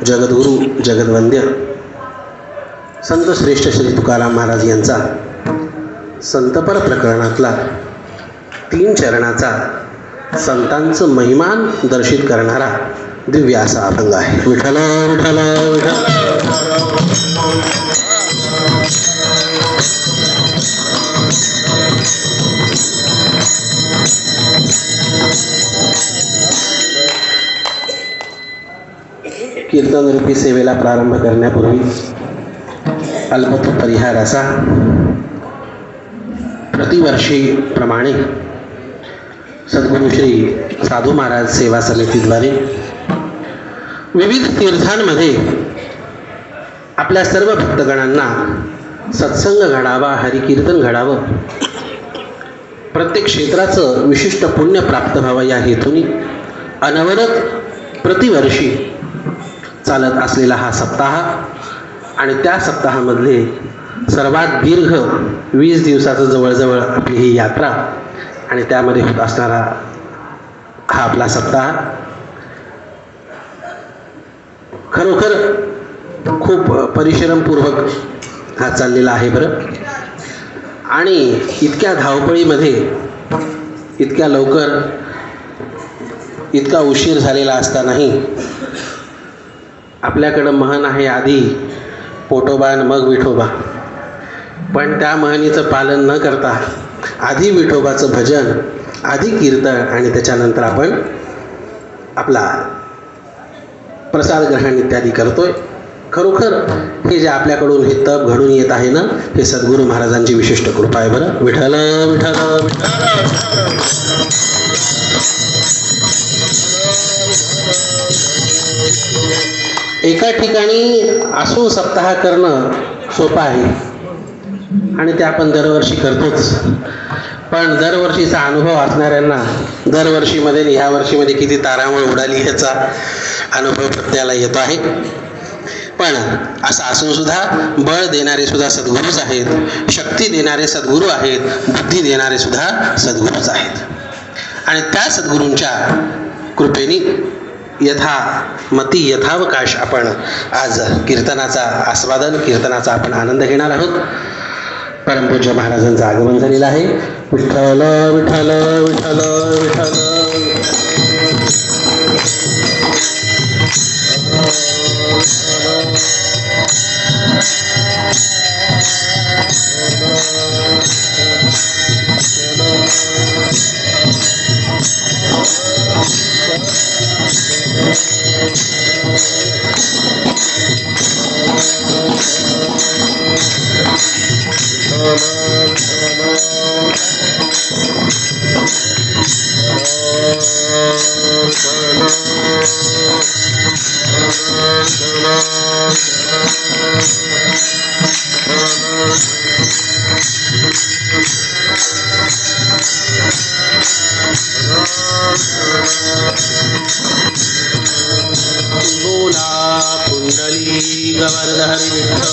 जगद्गुरू जगद्वंद्य संत श्रेष्ठ श्री तुकाराम महाराज यांचा संतपर प्रकरणातला 3 चरणाचा संतांचं महिमान दर्शित करणारा दिव्य असा अभंग आहे. विठ्ठल विठ्ठल विठ्ठल. कीर्तनरूपी सेवेला प्रारंभ करण्यापूर्वी अल्पत परिहार असा प्रतिवर्षीप्रमाणे सद्गुरू श्री साधू महाराज सेवा समितीद्वारे विविध तीर्थांमध्ये आपल्या सर्व भक्तगणांना सत्संग घडावा, हरिकीर्तन घडावं, प्रत्येक क्षेत्राचं विशिष्ट पुण्य प्राप्त व्हावं या हेतूने अनवरत प्रतिवर्षी चालत असलेला हा सप्ताह आणि त्या सप्ताहामधले सर्वात दीर्घ 20 दिवसाचं जवळजवळ आपली ही यात्रा आणि त्यामध्ये होत असणारा हा आपला सप्ताह खरोखर खूप परिश्रमपूर्वक हा चाललेला आहे बरं. आणि इतक्या धावपळीमध्ये इतक्या लवकर इतका उशीर झालेला असतानाही आपल्याकडं म्हण आहे, आधी पोटोबा आणि मग विठोबा. पण त्या म्हणीचं पालन न करता आधी विठोबाचं भजन, आधी कीर्तन आणि त्याच्यानंतर आपण आपला प्रसाद ग्रहण इत्यादी करतोय. खरोखर हे जे आपल्याकडून हे तप घडून येत आहे ना, हे सद्गुरू महाराजांची विशिष्ट कृपा आहे बरं. विठ्ठल विठ्ठल एका ठिकाणी असून सप्ताह करणं सोपं आहे आणि ते आपण दरवर्षी करतोच. पण दरवर्षीचा अनुभव असणाऱ्यांना दरवर्षीमध्ये ह्या वर्षीमध्ये किती तारांबळ उडाली ह्याचा अनुभव प्रत्येकाला येतो आहे. पण असं असून सुद्धा बळ देणारे सुद्धा सद्गुरूच आहेत, शक्ती देणारे सद्गुरू आहेत, बुद्धी देणारे सुद्धा सद्गुरूच आहेत. आणि त्या सद्गुरूंच्या कृपेने यथामती यथावकाश आपण आज कीर्तनाचा आस्वादन, कीर्तनाचा आपण आनंद घेणार आहोत. परमपूज्य महाराजांचं आगमन झालेलं आहे. विठ्ठल विठ्ठल विठ्ठल विठ्ठल. बोला कुंडली गवर्धर विठ्ठल.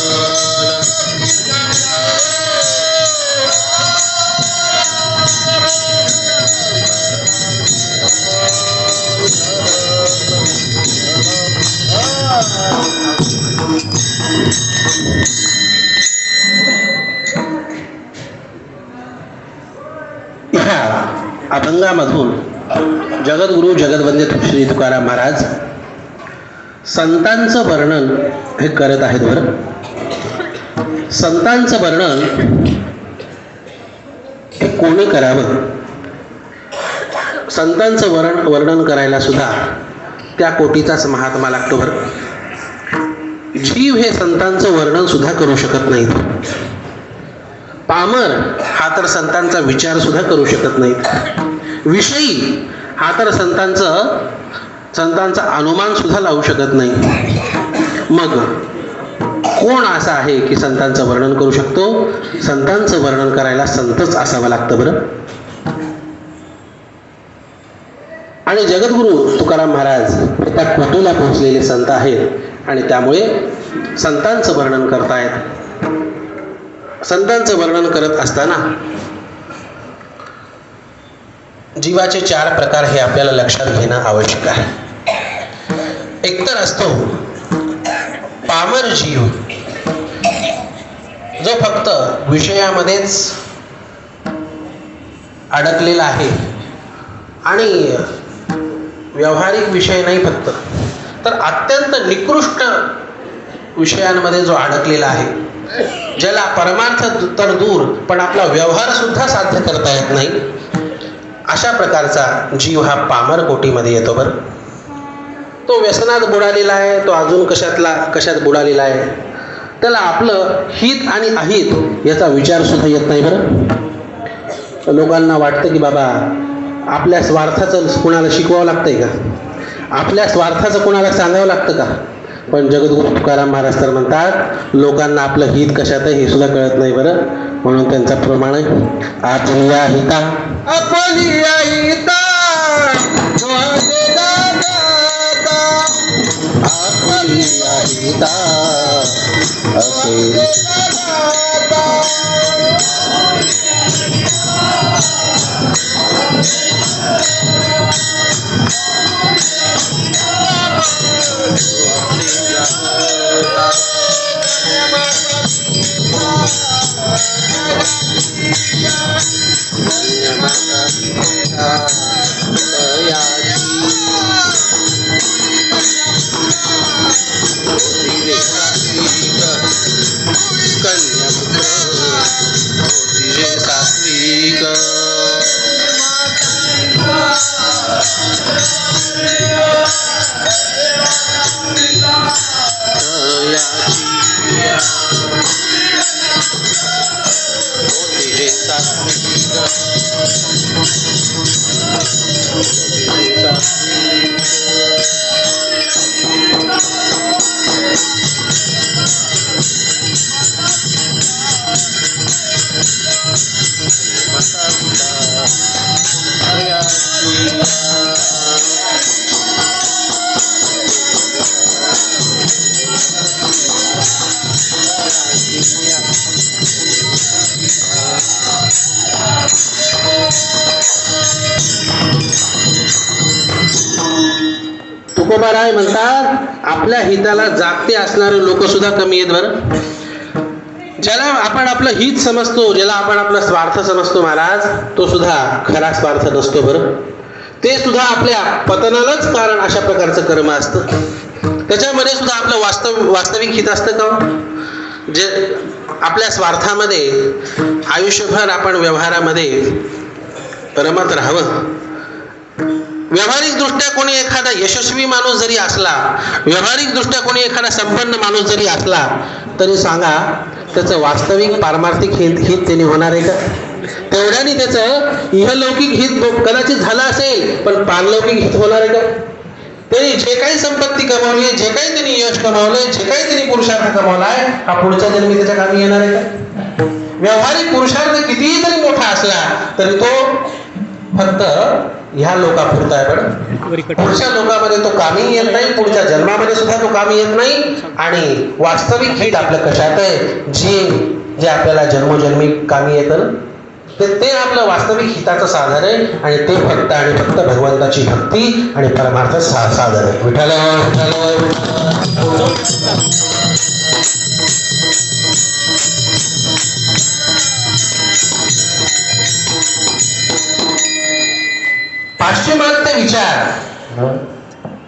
ह्या अभंगामधून जगद्गुरू जगद्वंद्य श्री तुकाराम महाराज संतांचं वर्णन हे करत आहेत बरं. संतांचं वर्णन हे कोणी करावं? संतांचं वर्णन करायला सुद्धा त्या कोटीचाच महात्मा लागतो बरं. जीव हे संतांचं वर्णन सुद्धा करू शकत नाहीत. पामर हा तर संतांचा विचार सुद्धा करू शकत नाहीत. विषयी हा तर संतांचा अनुमान सुद्धा लावू शकत नाही. मग कोण असा आहे की संतांचं वर्णन करू शकतो? संतांचं वर्णन करायला संतच असावं लागतं बरं. आणि जगद्गुरू तुकाराम महाराज त्या कोटीला पोहोचलेले संत आहेत आणि त्यामुळे संतांचं वर्णन करतायत. संतांचं वर्णन करत असताना जीवाचे 4 प्रकार हे आपल्याला लक्षात घेणं आवश्यक आहे. एकतर असतो पामर जीव, जो फक्त विषयामध्येच अडकलेला आहे आणि व्यावहारिक विषय नाही फक्त, तर अत्यंत निकृष्ट विषयांमध्ये जो अडकलेला आहे, ज्याला परमार्थ तर दूर पण आपला व्यवहार सुद्धा साध्य करता येत नाही, अशा प्रकारचा जीव हा पामर कोटीमध्ये येतो. बरं, तो व्यसनात बुडालेला आहे, तो अजून कशात बुडालेला आहे, त्याला आपलं हित आणि अहित याचा विचार सुद्धा येत नाही. बरं, लोकांना वाटतं की बाबा आपल्या स्वार्थाचं कुणाला शिकवावं लागतंय का, आपल्या स्वार्थाचं कुणाला सांगावं लागतं का. पण जगद्गुरु तुकाराम महाराज तर म्हणतात लोकांना आपलं हित कशात आहे हे सुद्धा कळत नाही. बरं, म्हणून त्यांचा प्रमाण आपल्या हिता आपल्या हिता आपल्या हिता असे तुकोबाराय म्हणतात आपल्या हिताला जागते असणारे लोक सुद्धा कमी आहेत. बरं, ज्याला आपण आपलं हित समजतो, ज्याला आपण आपला स्वार्थ समजतो महाराज, तो सुद्धा खरा स्वार्थ नसतो. बरं, ते सुद्धा आपल्या पतनालाच कारण अशा प्रकारचं कर्म असतं. त्याच्यामध्ये सुद्धा आपलं वास्तविक हित असतं का, जे आपल्या स्वार्थामध्ये आयुष्यभर आपण व्यवहारामध्ये रमत राहावं. व्यावहारिक दृष्ट्या कोणी एखादा यशस्वी माणूस जरी असला, व्यावहारिक दृष्ट्या कोणी एखादा संपन्न माणूस जरी असला, तरी सांगा त्याचं वास्तविक पारमार्थिक हित त्याने होणार आहे का. तेवढ्याने त्याचं इहलौकिक हित कदाचित झालं असेल, पण पारलौकिक हित होणार आहे का. त्यांनी जे काही संपत्ती कमावली, जे काही त्यांनी यश कमावलंय, जे काही त्यांनी पुरुषार्थ कमावलाय, हा पुढच्या जन्मी त्याच्या कामी येणार आहे का. व्यावहारिक पुरुषार्थ कितीही जरी मोठा असला तरी तो फक्त ह्या लोकापुरता आहे. पण पुढच्या लोकांमध्ये तो कामी येत नाही, पुढच्या जन्मामध्ये सुद्धा तो कामी येत नाही. आणि वास्तविक हित आपलं कशात आहे, जे आपल्याला जन्मोजन्मी कामी येतं, ते आपलं वास्तविक हिताचं साधन आहे. आणि ते फक्त आणि फक्त भगवंताची भक्ती आणि परमार्थ साधन आहे. विठ्ठल पाश्चिमात्य विचार,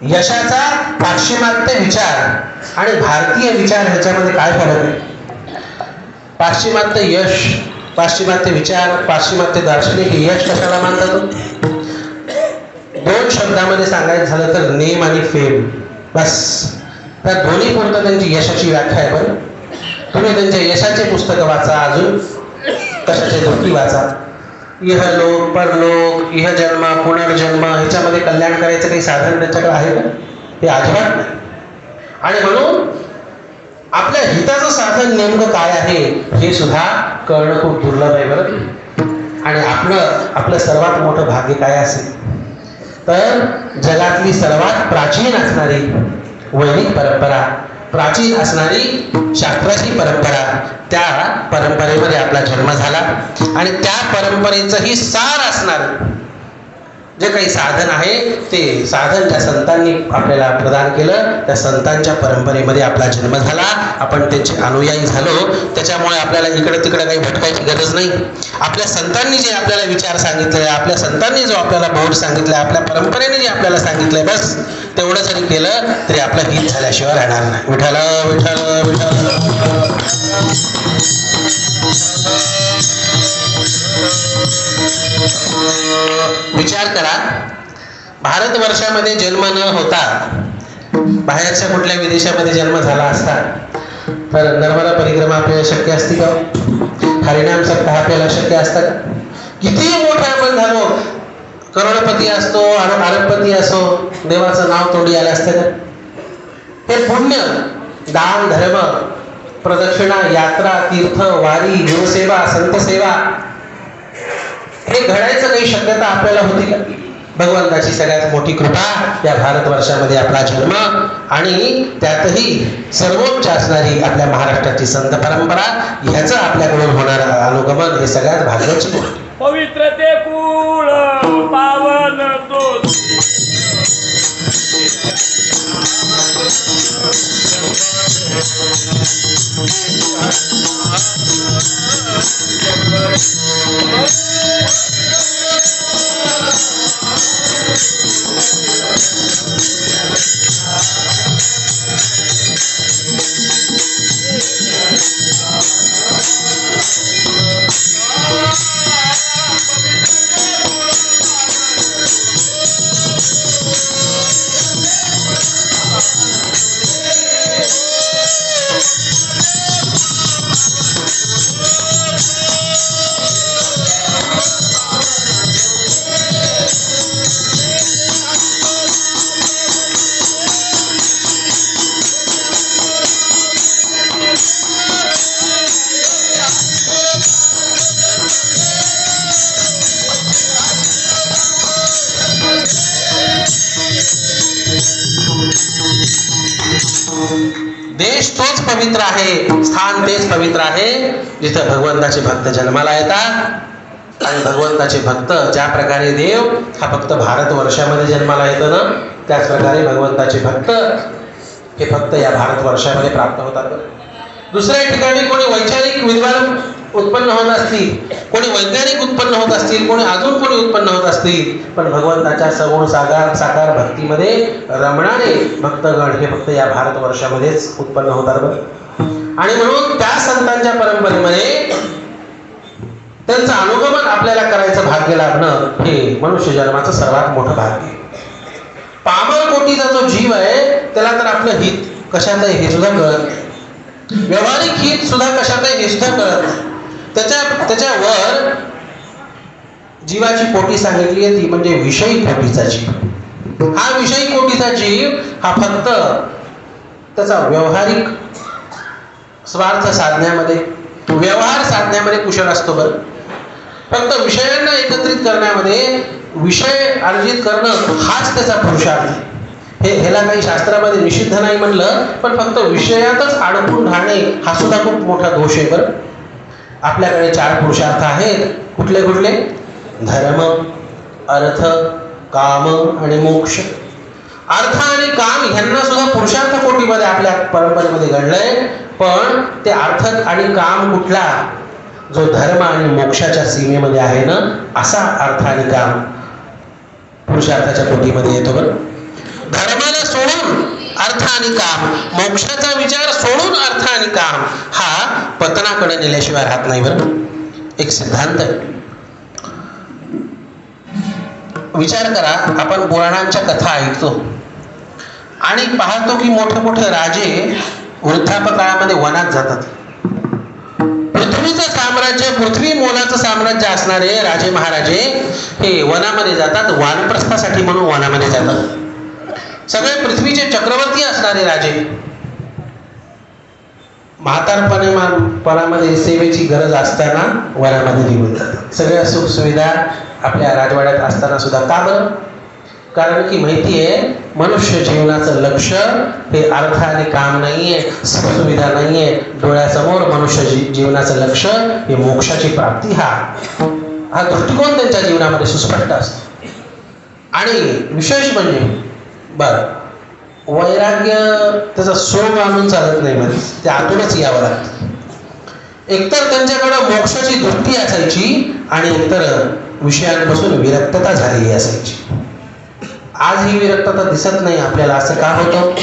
यशाचा पाश्चिमात्य विचार आणि भारतीय विचार ह्याच्यामध्ये काय फरक आहे. पाश्चिमात्य यश, पाश्चिमात्य विचार, पाश्चिमात्य दार्शनिक यश कशाला मानतात. दोन शब्दामध्ये सांगायचं झालं तर नेम आणि फेम, बस. त्या दोन्ही पुरतं त्यांची यशाची व्याख्या आहे. बरं, तुम्ही त्यांच्या यशाचे पुस्तकं वाचा, अजून कशाचे दुःखी वाचा. इहलोक, परलोक, इह जन्म, पुनर्जन्म ह्याच्यामध्ये कल्याण करायचं काही साधन त्याच्याकडे आहे का, हे अजिबात नाही. आणि म्हणून आपल्या हिताचं साधन नेमकं काय आहे हे सुद्धा कळणं खूप दुर्लभ आहे. बरं, आणि आपलं सर्वात मोठं भाग्य काय असेल तर जगातली सर्वात प्राचीन असणारी वैदिक परंपरा, प्राचीन असणारी शास्त्राची परंपरा, त्या परंपरेमध्ये आपला जन्म झाला. आणि त्या परंपरेचंही सार असणार जे काही साधन आहे ते साधन त्या संतांनी आपल्याला प्रदान केलं. त्या संतांच्या परंपरेमध्ये आपला जन्म झाला, आपण त्यांचे अनुयायी झालो. त्याच्यामुळे आपल्याला इकडे तिकडे काही भटकायची गरज नाही. आपल्या संतांनी जे आपल्याला विचार सांगितले, आपल्या संतांनी जो आपल्याला बोध सांगितलं, आपल्या परंपरेने जे आपल्याला सांगितलंय, बस तेवढं जरी केलं तरी आपलं हित झाल्याशिवाय राहणार नाही. विठ्ठल विठ्ठल विठ्ठल. विचार करा, भारतवर्षामध्ये जन्म न होता बाहेरच्या कुठल्या विदेशामध्ये जन्म झाला असता तर नर्मदा परिक्रमा आपल्याला शक्य असती का? हरिनाम सप्ताह आपल्याला शक्य असता का? किती मोठे आपण झालो, करोडपती असतो, अरबपती असो, देवाचं नाव तोंडी आलं असतं का? हे पुण्य, दान, धर्म, प्रदक्षिणा, यात्रा, तीर्थ, वारी, गुरुसेवा, संतसेवा हे घडायचं काही शक्यता आपल्याला होती का? भगवंताची सगळ्यात मोठी कृपा, या भारतवर्षामध्ये आपला जन्म आणि त्यातही सर्वोच्च असणारी आपल्या महाराष्ट्राची संत परंपरा, ह्याचं आपल्याकडून होणारं अनुगमन हे सगळ्यात भाग्याची गोष्ट. पवित्र ते कुळ पावन तो देश तोच पवित्र आहे, स्थान तेच पवित्र आहे जिथं भगवंताचे भक्त जन्माला येतात. आणि भगवंताचे भक्त ज्या प्रकारे देव हा फक्त भारतवर्षामध्ये जन्माला येतो ना, त्याच प्रकारे भगवंताचे भक्त हे फक्त या भारतवर्षामध्ये प्राप्त होतात. दुसऱ्या ठिकाणी कोणी वैचारिक विद्वान उत्पन्न होत असतील, कोणी वैज्ञानिक उत्पन्न होत असतील, कोणी अजून कोणी उत्पन्न होत असतील, पण भगवंताच्या सगुण साकार भक्तीमध्ये रमणारे भक्तगण हे फक्त या भारतवर्षामध्येच उत्पन्न होतात बघ. आणि म्हणून त्या संतांच्या परंपरेमध्ये त्यांचं अनुगमन आपल्याला करायचं भाग्य लाभणं हे मनुष्य जन्माचं सर्वात मोठं भाग्य. पामर कोटीचा जो जीव आहे त्याला तर आपलं हित कशात आहे हे सुद्धा कळत, व्यावहारिक हित सुद्धा कशात आहे हे सुद्धा कळत. त्याच्यावर जीवाची कोटी सांगितली आहे ती म्हणजे विषयी कोटीचा जीव. हा विषयी कोटीचा जीव हा फक्त त्याचा व्यावहारिक स्वार्थ साधण्यामध्ये, व्यवहार साधण्यामध्ये कुशल असतो बरं. फक्त विषयांना एकत्रित करण्यामध्ये, विषय अर्जित करणं हाच त्याचा पुरुषार्थ. ह्याला काही शास्त्रामध्ये निषिद्ध नाही म्हणलं, पण फक्त विषयातच अडकून राहणे हा सुद्धा खूप मोठा दोष आहे बरं. आपल्याकडे 4 पुरुषार्थ आहेत. कुठले कुठले? धर्म, अर्थ, काम आणि मोक्ष. अर्थ आणि काम ह्यांना सुद्धा पुरुषार्थ कोटीमध्ये आपल्या परंपरेमध्ये घडलंय. पण ते अर्थ आणि काम कुठला? जो धर्म आणि मोक्षाच्या सीमेमध्ये आहे ना, असा अर्थ आणि काम पुरुषार्थाच्या कोटीमध्ये येतो बरं. धर्माला सोडून अर्थ आणि काम, मोक्षाचा विचार सोडून अर्थ आणि काम हा पतनाकडे नेल्याशिवाय राहत नाही बरं. एक सिद्धांत आहे. विचार करा, आपण पुराणांच्या कथा ऐकतो आणि पाहतो की मोठे मोठे राजे वृद्धापकाळामध्ये वनात जातात. पृथ्वीचं साम्राज्य, पृथ्वी मोलाचं साम्राज्य असणारे राजे महाराजे हे वनामध्ये जातात, वानप्रस्थासाठी म्हणून वनामध्ये जातात. सगळे पृथ्वीचे चक्रवर्ती असणारे राजे म्हातारपणामध्ये सेवेची गरज असताना वनामध्ये निघून जातात. सगळ्या सुख सुविधा आपल्या राजवाड्यात असताना सुद्धा. का बरं? कारण की माहिती आहे, मनुष्य जीवनाचं लक्ष हे अर्थ आणि काम नाहीये, सुख सुविधा नाहीये. डोळ्यासमोर मनुष्य जीवनाचं लक्ष हे मोक्षाची प्राप्ती. हा दृष्टिकोन त्यांच्या जीवनामध्ये सुस्पष्ट असतो. आणि विशेष म्हणजे बरं वैराग्य त्याचा सोंग आणून चालत नाही म्हणजे ते आतूनच यावं लागतं. एकतर त्यांच्याकडं मोक्षाची दृष्टी असायची आणि एकतर विषयांपासून विरक्तता झालेली असायची. आज ही विरक्तता दिसत नाही आपल्याला. असं का होतं?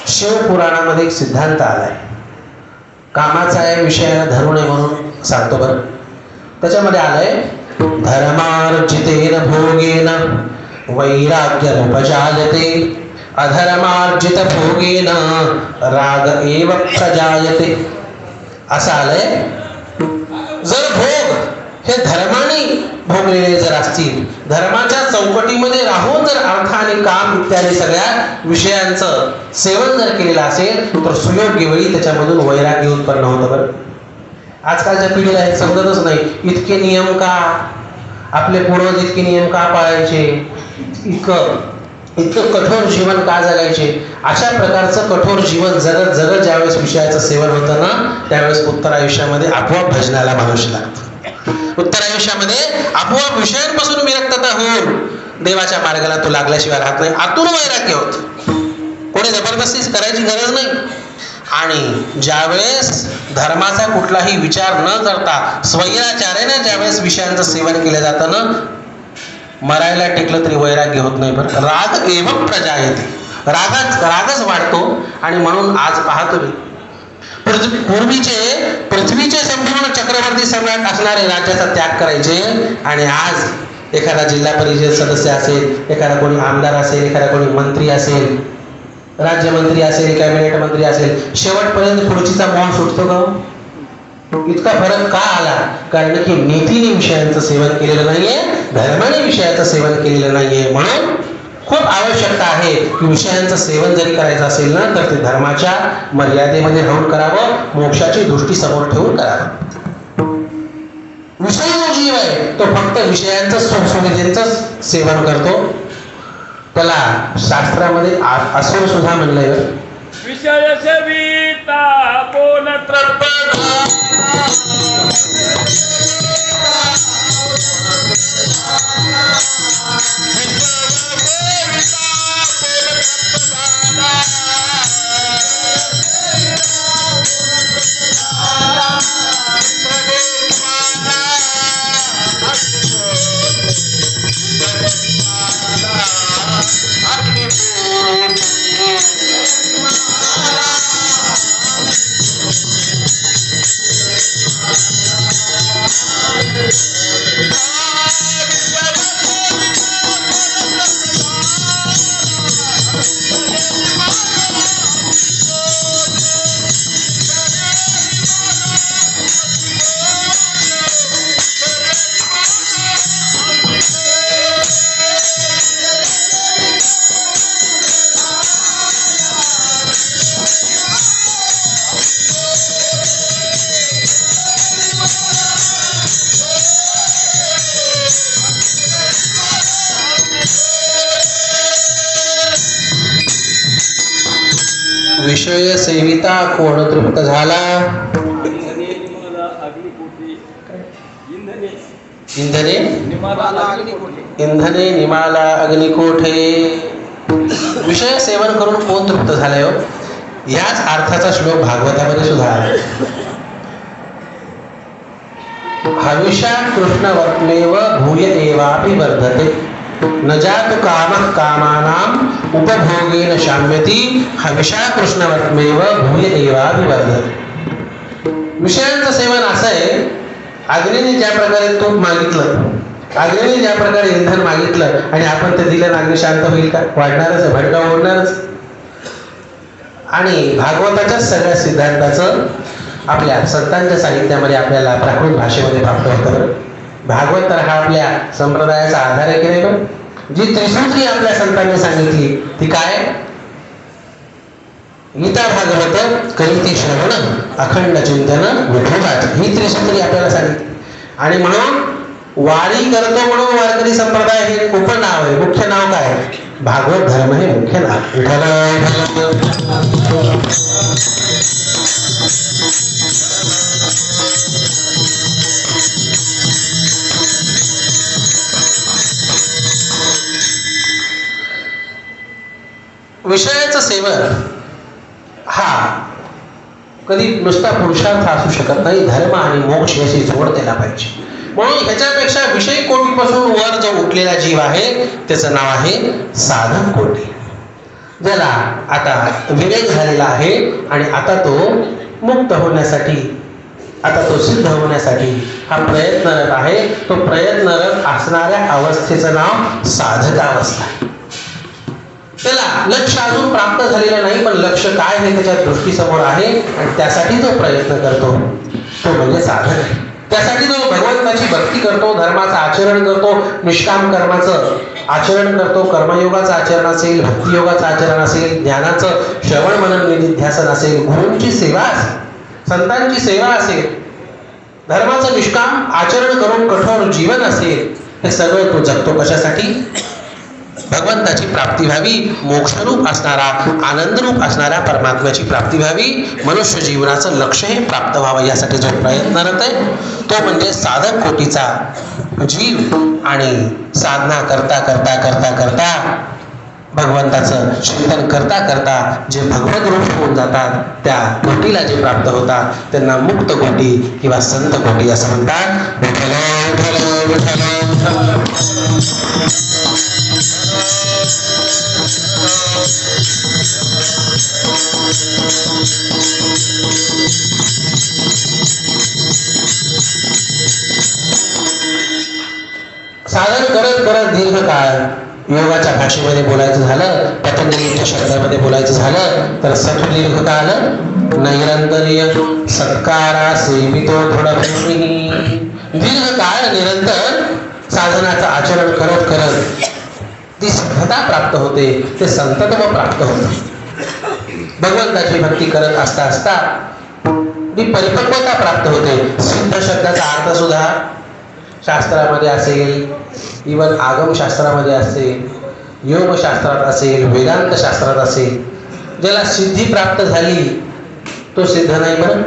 शिवपुराणामध्ये एक सिद्धांत आलाय, कामाचा आहे विषयाला धरू नये म्हणून सांगतो बरं. त्याच्यामध्ये आलंय धर्मार्जितेन भोगेन वैराग्यमुपजायते अधर्मार्जित भोगेन राग एव प्रजायते. असं आलंय जर भोग हे धर्माने भोगलेले जर असतील, धर्माच्या चौकटीमध्ये राहून जर अर्थ आणि काम इत्यादी सगळ्या विषयांचं सेवन जर केलेलं असेल तर सुयोग्य वेळी त्याच्यामधून वैराग्य उत्पन्न होतं. बरं आजकालच्या पिढीला हे समजतच नाही. इतके नियम का, आपले पूर्वज इतके नियम का पाळायचे, इतकं कठोर जीवन का जगायचे. अशा प्रकारचं कठोर जीवन जगत जगत ज्यावेळेस विषयाचं सेवन होतं ना त्यावेळेस उत्तर आयुष्यामध्ये आपोआप भजनाला माणूस लागतो. उत्तर आयुष्यामध्ये आपोआप विषयांपासून विरक्तता होऊन देवाच्या मार्गाला तो लागल्याशिवाय राहत नाही. आतून वैराग्य होत, कोणी जबरदस्ती करायची गरज नाही. आणि ज्यावेळेस धर्माचा कुठलाही विचार न करता स्वैराचार्याने ज्यावेळेस विषयांचं सेवन केलं जातं ना, मरायला टेकलं तरी वैराग्य होत नाही. बरं राग एव प्रजा येते, रागच वाढतो. आणि म्हणून आज पाहतो मी पूर्वीचे पृथ्वीचे संपूर्ण चक्रवर्ती सम्राट असणारे राज्याचा त्याग करायचे आणि आज एखादा जिल्हा परिषद सदस्य असेल, एखादा कोणी आमदार असेल, एखादा कोणी मंत्री असेल, राज्यमंत्री असेल, कॅबिनेट मंत्री असेल, शेवटपर्यंत खुर्चीचा मोह सुटतो का? इतका फरक का आला? कारण की नीतीने विषयांचं सेवन केलेलं नाहीये, धर्माने विषयाचं सेवन केलेलं नाहीये. म्हणून खूप आवश्यकता आहे की विषयांचं सेवन जरी करायचं असेल ना तर ते धर्माच्या मर्यादेमध्ये राहून करावं, मोक्षाची दृष्टी समोर ठेवून करावं. विषय जो जीव आहे तो फक्त विषयांचं सुखसुविधेचं सेवन करतो. त्याला शास्त्रामध्ये असुर सुद्धा म्हणलंय. विषय सेविता कोण विषय सेविता कोण तृप्त झाला. इंधने निमाला अग्निकोठे. विषय सेवन करून कोण तृप्त झालाय हो? याच अर्थाचा श्लोक भागवतामध्ये सुद्धा आहे. हविषा कृष्णवत्मेव भूय एवापि वर्धते न जातु कामः कामानां उपभोगेन शाम्यति हविषा कृष्णवत्मेव भूय एवापि वर्धते. विषयांचं सेवन असं आहे, अग्नीने ज्या प्रकारे तूप मागितलं, अग्नीने ज्या प्रकारे इंधन मागितलं आणि आपण ते दिलं, अग्नी शांत होईल का? वाढणारच, भडका ओढणारच. आणि भागवताच्या सगळ्या सिद्धांताचं आपल्या संतांच्या साहित्यामध्ये आपल्याला प्राकृत भाषेमध्ये प्राप्त होतं. भागवत तर हा आपल्या संप्रदायाचा आधार आहे की नाही. पण जी त्रिसूत्री आपल्या संतांनी सांगितली ती काय? गीता भागवत करीती श्रवण अखंड चिंतन विठोबाच, ही त्रिसूत्री आपल्याला सांगितली. आणि म्हणून वारी करतो म्हणून वारकरी संप्रदाय हे उपनाव आहे. मुख्य नाव काय? भागवत धर्म हे मुख्य नाव. विठ्ठल ईश्वर हा कधी नुसता पुरुषार्थ असू शकत नाही, धर्म आणि मोक्ष याची जोड त्याला पाहिजे. म्हणून ह्याच्यापेक्षा विषय कोटीपासून वर जो उठलेला जीव आहे त्याचं नाव आहे साधक कोटी. ज्याला आता विवेक झालेला आहे आणि आता तो मुक्त होण्यासाठी, आता तो सिद्ध होण्यासाठी हा प्रयत्नरत आहे. तो प्रयत्नरत असणाऱ्या अवस्थेचं नाव साधकावस्था आहे. त्याला लक्ष अजून प्राप्त झालेलं नाही, पण लक्ष काय हे त्याच्या दृष्टीसमोर आहे आणि त्यासाठी जो प्रयत्न करतो तो म्हणजे साधक आहे. त्यासाठी जो भगवंताची भक्ती करतो, धर्माचं आचरण करतो, निष्काम कर्माचं आचरण करतो, कर्मयोगाचं आचरण असेल, भक्तियोगाचं आचरण असेल, ज्ञानाचं श्रवण मनन निधिध्यासन असेल, गुरूंची सेवा असेल, संतांची सेवा असेल, धर्माचं निष्काम आचरण करून कठोर जीवन असेल, हे सगळं तो जगतो कशासाठी? भगवंताची प्राप्ती व्हावी, मोक्षरूप असणारा, आनंदरूप असणाऱ्या परमात्म्याची प्राप्ती व्हावी, मनुष्य जीवनाचं लक्ष हे प्राप्त व्हावं यासाठी जो प्रयत्नरत आहे तो म्हणजे साधक कोटीचा जीव. आणि साधना करता करता करता करता भगवंताचं चिंतन करता करता जे भगवत रूप होऊन जातात त्या कोटीला जे प्राप्त होतात त्यांना मुक्त कोटी किंवा संत कोटी असं म्हणतात. विठ्ठल विठ्ठल विठ्ठल साधन करत करत दीर्घकाळ योगाच्या भाषेमध्ये बोलायचं झालं, पतंजलीच्या शब्दामध्ये बोलायचं झालं तर सत्दीर्घकाल नैरंतर्य सत्कारा सेवितो दृढभूमी. दीर्घकाळ निरंतर साधनाचं आचरण करत करत ती सिद्धता प्राप्त होते, ते संतत्व प्राप्त होते. भगवंताची भक्ती करत असता असता ती परिपक्वता प्राप्त होते. सिद्ध शब्दाचा अर्थ सुद्धा शास्त्रामध्ये असेल, इवन आगमशास्त्रामध्ये असेल, योगशास्त्रात असेल, वेदांत शास्त्रात असेल, ज्याला सिद्धी प्राप्त झाली तो सिद्ध नाही. बरं,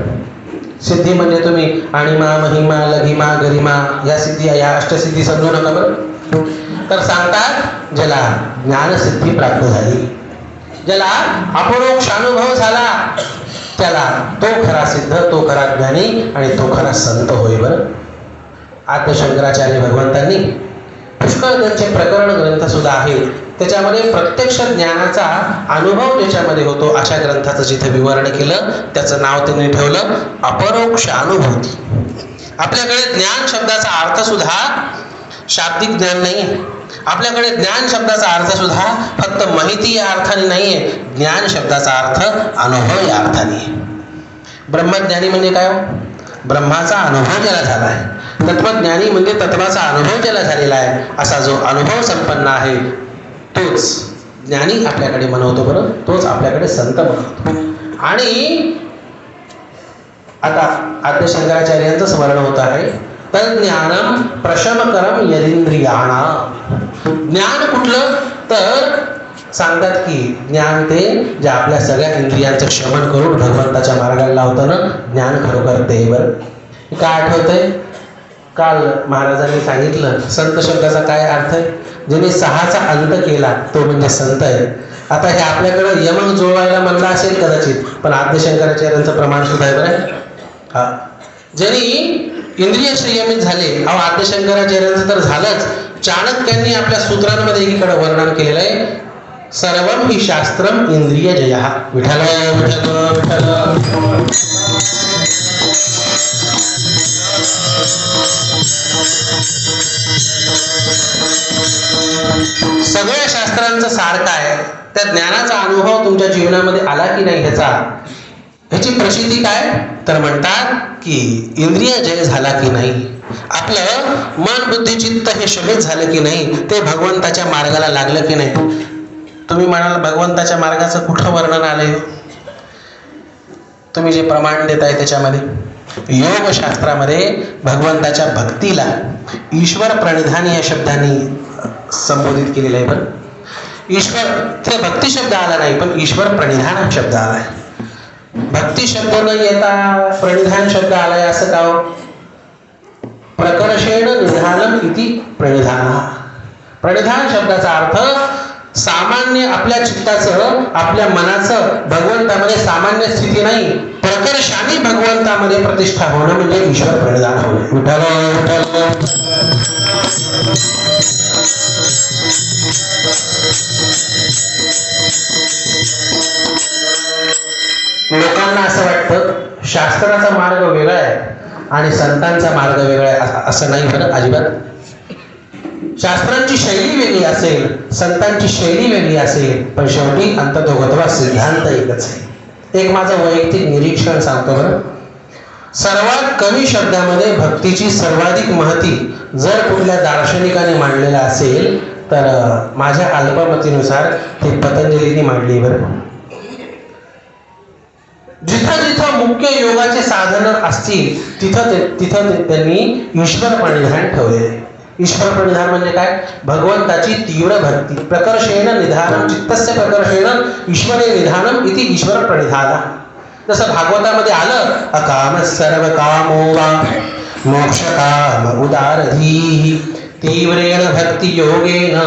सिद्धी म्हणजे तुम्ही आणिमा, महिमा, लघिमा, गरिमा या सिद्धी, या अष्टसिद्धी समजू नका. बरं, तर सांगतात ज्याला ज्ञानसिद्धी प्राप्त झाली, ज्याला अपरोक्ष अनुभव झाला त्याला तो खरा सिद्ध, तो खरा ज्ञानी आणि तो खरा संत होय. बरं, आद्य शंकराचार्य भगवंतांनी पुष्कळ त्यांचे प्रकरण ग्रंथ सुद्धा आहेत, त्याच्यामध्ये प्रत्यक्ष ज्ञानाचा अनुभव ज्याच्यामध्ये होतो अशा ग्रंथाचं जिथे विवरण केलं त्याचं नाव त्यांनी ठेवलं अपरोक्ष अनुभूती. आपल्याकडे ज्ञान शब्दाचा अर्थ सुद्धा शाब्दिक ज्ञान नाही, आपल्याकडे ज्ञान शब्दाचा अर्थ सुद्धा फक्त माहिती या अर्थाने नाहीये, ज्ञान शब्दाचा अर्थ अनुभव या अर्थाने. ब्रह्मज्ञानी म्हणजे काय? ब्रह्माचा अनुभव ज्याला झाला आहे. तत्वज्ञानी म्हणजे तत्वाचा अनुभव ज्याला झालेला आहे, असा जो अनुभव संपन्न आहे तोच ज्ञानी आपल्याकडे मनवतो. बरं, तोच आपल्याकडे संत मनवतो. आणि आता आद्य शंकराचार्यांचं स्मरण होत आहे, तर ज्ञानम प्रशमकरम यदिंद्रियाणाम. ज्ञान कुठलं? तर सांगतात की ज्ञान ते जे आपल्या सगळ्या इंद्रियांचं शमन करून भगवंताच्या मार्गाला लावतं ना, ज्ञान खरोखर ते. बरं, काय आठवतंय? काल महाराजांनी सांगितलं संत शब्दाचा काय अर्थ आहे? ज्याने सहाचा अंत केला तो म्हणजे संत आहे. आता हे आपल्याकडं यमक जुळवायला म्हणला असेल कदाचित, पण आद्य शंकराचार्यांचं प्रमाण सुद्धा आहे. बरं, हा, ज्यांनी इंद्रिय संयमित झाले, अहो आद्य शंकराचार्यांचं तर झालंच, चाणक्यांनी आपल्या सूत्रांमध्ये एकीकडे वर्णन केलेलं आहे, सर्वम हि शास्त्रम इंद्रिय जयः. विठ्ठल विठ्ठल विठ्ठल. सगळ्या शास्त्रांचं सार काय? त्या ज्ञानाचा अनुभव तुमच्या जीवनामध्ये आला की नाही ह्याची प्रसिद्धी काय? तर म्हणतात की इंद्रिय जय झाला की नाही, आपलं मन बुद्धी चित्त हे शमित झालं की नाही, ते भगवंताच्या मार्गाला लागलं की नाही. तुम्ही म्हणाल भगवंताच्या मार्गाचं कुठं वर्णन आलंय? तुम्ही जे प्रमाण देताय त्याच्यामध्ये योग शास्त्रामध्ये भगवंताच्या भक्तीला ईश्वर प्रणिधान या शब्दांनी संबोधित केलेलं आहे. बरं, ईश्वर ते भक्ती शब्द आला नाही, पण ईश्वर प्रणिधान हा शब्द आलाय. भक्ती शब्द न येता प्रणिधान शब्द आलाय असं का? प्रकर्षेण निधानम इति प्रणिधान. प्रणिधान शब्दाचा अर्थ सामान्य आपल्या चित्ताचं, आपल्या मनाचं भगवंतामध्ये सामान्य स्थिती नाही, प्रकर्षाने भगवंतामध्ये प्रतिष्ठा होणं म्हणजे ईश्वर प्रणिधान होणे. विठ्ठल विठ्ठल. लोकांना असं वाटतं शास्त्राचा मार्ग वेगळा आहे आणि संतांचा मार्ग वेगळा आहे. असं नाही बरं, अजिबात. शास्त्रांची शैली वेगळी असेल, संतांची शैली वेगळी असेल, पण शेवटी अंततोगत्वा सिद्धांत एकच आहे. एक माझं वैयक्तिक निरीक्षण सांगतो बरं. सर्वात कमी शब्दामध्ये भक्तीची सर्वाधिक महती जर कुठल्या दार्शनिकाने मांडलेला असेल तर माझ्या अल्पमतीनुसार ते पतंजलीने मांडली बरं. जिथं जिथं मुख्य योगाचे साधन असतील तिथं त्यांनी ईश्वर प्रणिधान ठेवलेले. ईश्वर प्रणिधान म्हणजे काय? भगवंताची तीव्र भक्ती. प्रकर्षेण निधानम चित्तस्य प्रकर्षेण ईश्वरे निधानम इति ईश्वर प्रणिधान. जसं भागवतामध्ये आलं, अकाम सर्व कामो वा मोक्षकाम उदारधीः तीव्रेण भक्ती योगेन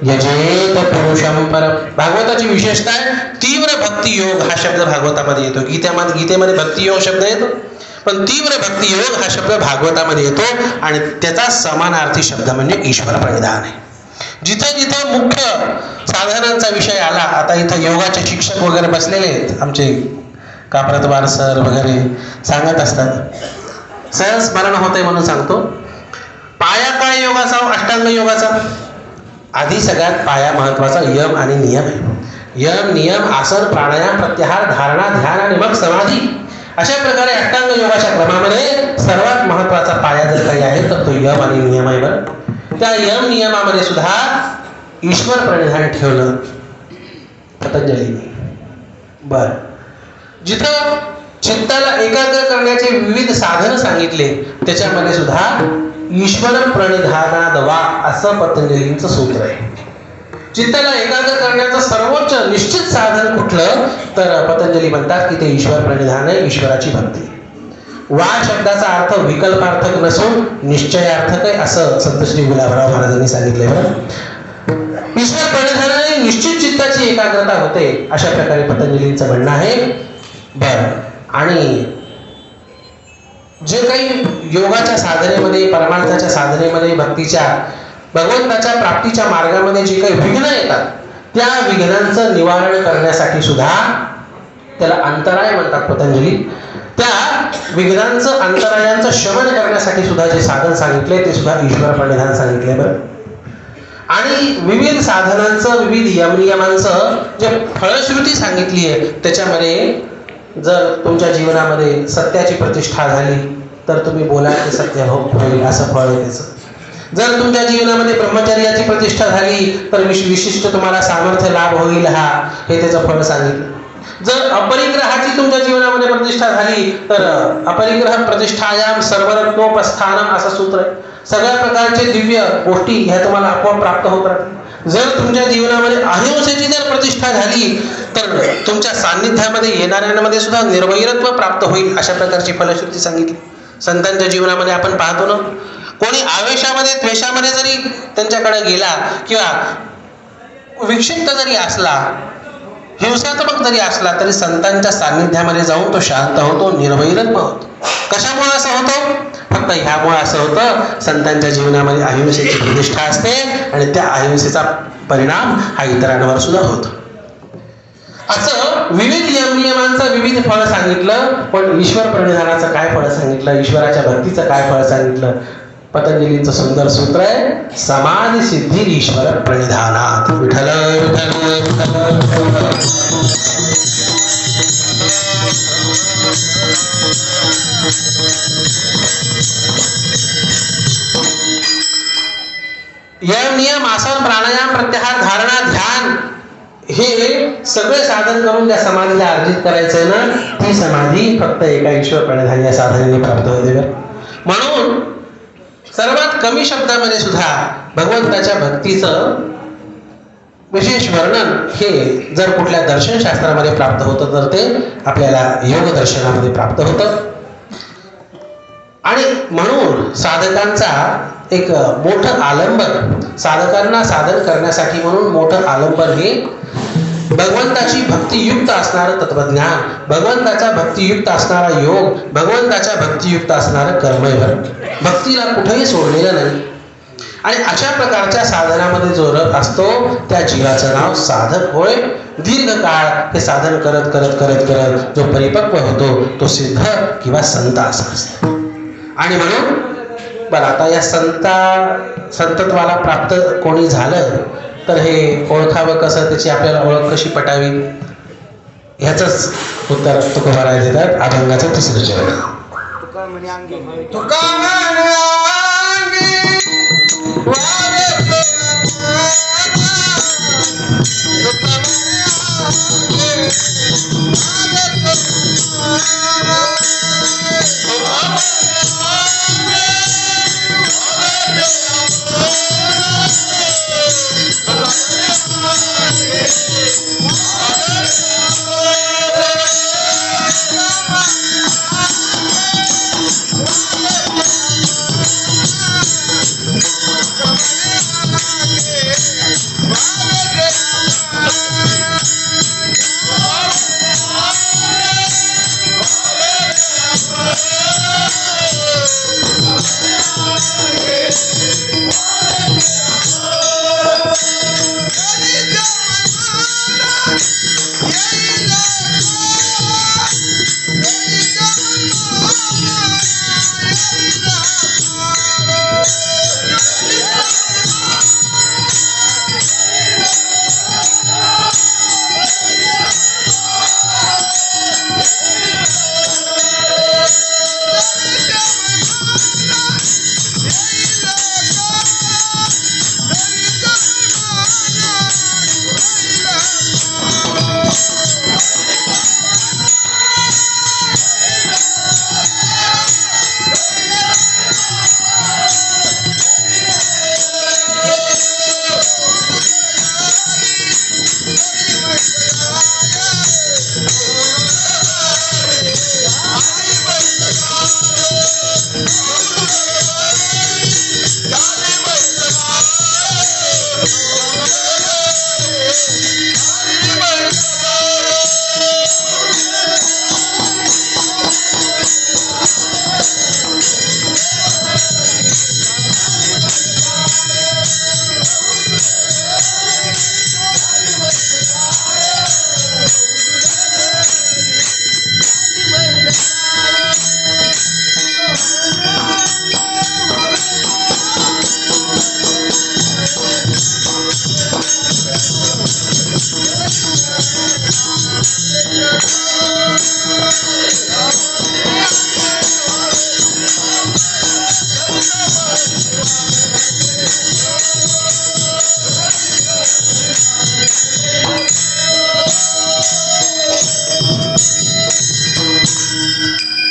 यजेत पुरुषं परम. भागवताची विशेषता आहे तीव्र भक्ती योग हा शब्द भागवतामध्ये येतो. गीतेमध्ये भक्ती योग शब्द येतो, पण तीव्र भक्ती योग हा शब्द भागवतामध्ये येतो आणि त्याचा समानार्थी शब्द म्हणजे ईश्वर प्रणिधान आहे. जिथं जिथं मुख्य साधनांचा विषय आला, आता इथं योगाचे शिक्षक वगैरे बसलेले आहेत, आमचे काप्रतवार सर वगैरे सांगत असतात. सहज स्मरण होते म्हणून सांगतो. पाया काय योगाचा? अष्टांग योगाचा. आधी सगळ्यात पाया महत्वाचा यम आणि नियम आहे. यम, नियम, आसन, प्राणायाम, प्रत्याहार, धारणा, ध्यान आणि मग समाधी. अशा प्रकारे अष्टांग योगाच्या क्रमामध्ये सर्वात महत्वाचा पाया जर काही आहे तर तो यम आणि नियम आहे बरं. त्या यम नियमामध्ये सुद्धा ईश्वर प्रणिधान ठेवलं पतंजलीने. बर, जिथं चित्ताला एकाग्र करण्याचे विविध साधन सांगितले त्याच्यामध्ये सुद्धा ईश्वर प्रणिधानादवा असं पतंजलींचं सूत्र आहे. चित्ताला एकाग्र करण्याचं सर्वोच्च निश्चित साधन कुठलं तर पतंजली म्हणतात की ते ईश्वर प्रणिधान आहे, ईश्वराची भक्ती. वा शब्दाचा अर्थ विकल्पार्थक नसून निश्चयार्थक आहे असं संत श्री गुलाबराव महाराजांनी सांगितले बरं. ईश्वर प्रणिधानाने निश्चित चित्ताची एकाग्रता होते अशा प्रकारे पतंजलींचं म्हणणं आहे. बर, आणि जे काही योगाच्या साधनेमध्ये, परमार्थाच्या साधनेमध्ये, भक्तीच्या, भगवंताच्या प्राप्तीच्या मार्गामध्ये जे काही विघ्न येतात त्या विघ्नांचं निवारण करण्यासाठी सुद्धा, त्याला अंतराय म्हणतात पतंजली, त्या विघ्नांचं, अंतरायांचं शमन करण्यासाठी सुद्धा जे साधन सांगितले ते सुद्धा ईश्वर प्रणिधान सांगितले बरं. आणि विविध साधनांचं, विविध यमनियमांचं जे फळश्रुती सांगितली आहे त्याच्यामध्ये जर तुमच्या जीवनामध्ये सत्याची प्रतिष्ठा झाली तर तुम्ही बोलाल ते सत्य होईल असं फळ आहे त्याचं. जर तुमच्या जीवनामध्ये ब्रह्मचर्याची प्रतिष्ठा झाली तर विशिष्ट तुम्हाला सामर्थ्य लाभ होईल हा, हे त्याचं फळ सांगितलं. जर अपरिग्रहाची तुमच्या जीवनामध्ये प्रतिष्ठा झाली तर अपरिग्रह प्रतिष्ठायाम सर्वरत्नोपस्थानम असं सूत्र आहे. सगळ्या प्रकारचे दिव्य गोष्टी ह्या तुम्हाला आपोआप प्राप्त होत राहतील. जर तुमच्या जीवनामध्ये अहिंसेची जर प्रतिष्ठा झाली तर तुमच्या सान्निध्यामध्ये येणाऱ्यांमध्ये सुद्धा निर्वैरत्व प्राप्त होईल अशा प्रकारची फलश्रुती सांगितली. संतांच्या जीवनामध्ये आपण पाहतो ना, कोणी आवेशामध्ये, द्वेषामध्ये जरी त्यांच्याकडे गेला किंवा विक्षिप्त जरी असला, हिंसात्मक जरी असला तरी संतांच्या सान्निध्यामध्ये जाऊन तो शांत होतो, निर्वैरत्व होतो. कशामुळे असं होतं? फक्त ह्यामुळे असं होतं, संतांच्या जीवनामध्ये अहिंसेची प्रतिष्ठा असते आणि त्या अहिंसेचा परिणाम हा इतरांवर सुद्धा होतो. असं विविध नियमांचं विविध फळ सांगितलं, पण ईश्वर प्रणिधानाचं काय फळ सांगितलं, ईश्वराच्या भक्तीचं काय फळ सांगितलं? पतंजलींचं सुंदर सूत्र आहे, समाधी सिद्धी ईश्वर प्रणिधानात. विठ्ठल विठ्ठल विठ्ठल. यम, नियम, आसन, प्राणायाम, प्रत्याहार, धारणा, ध्यान हे सगळे साधन करून ज्या समाधीला अर्जित करायचंय ना, ती समाधी फक्त एका ईश्वर प्रणिधान या साधनेने प्राप्त होते. म्हणून सर्वात कमी शब्दामध्ये सुद्धा भगवंताच्या भक्तीचं विशेष वर्णन हे जर कुठल्या दर्शनशास्त्रामध्ये प्राप्त होतं तर ते आपल्याला योग दर्शनामध्ये प्राप्त होतं. आणि म्हणून साधकांचा एक मोठं आलंबन, साधकांना साधन करण्यासाठी म्हणून मोठं आलंबन हे भगवंताची भक्तियुक्त असणारं तत्वज्ञान, भगवंताचा भक्तियुक्त असणारा योग, भगवंताच्या भक्तियुक्त असणारं कर्मयोग. भक्तीला कुठेही सोडलेलं नाही. आणि अशा प्रकारच्या साधनामध्ये जो रस असतो त्या जीवाचं नाव साधक होय. दीर्घकाळ हे साधन करत करत करत करत जो परिपक्व होतो तो सिद्ध किंवा संत असं असतं. आणि म्हणून बरं, आता या संतत्वाला प्राप्त कोणी झालं तर हे ओळखावं कसं, त्याची आपल्याला ओळख कशी पटावी, ह्याचंच उत्तर तुकोबा राय देतात. अभंगाचं तिसरं चरण.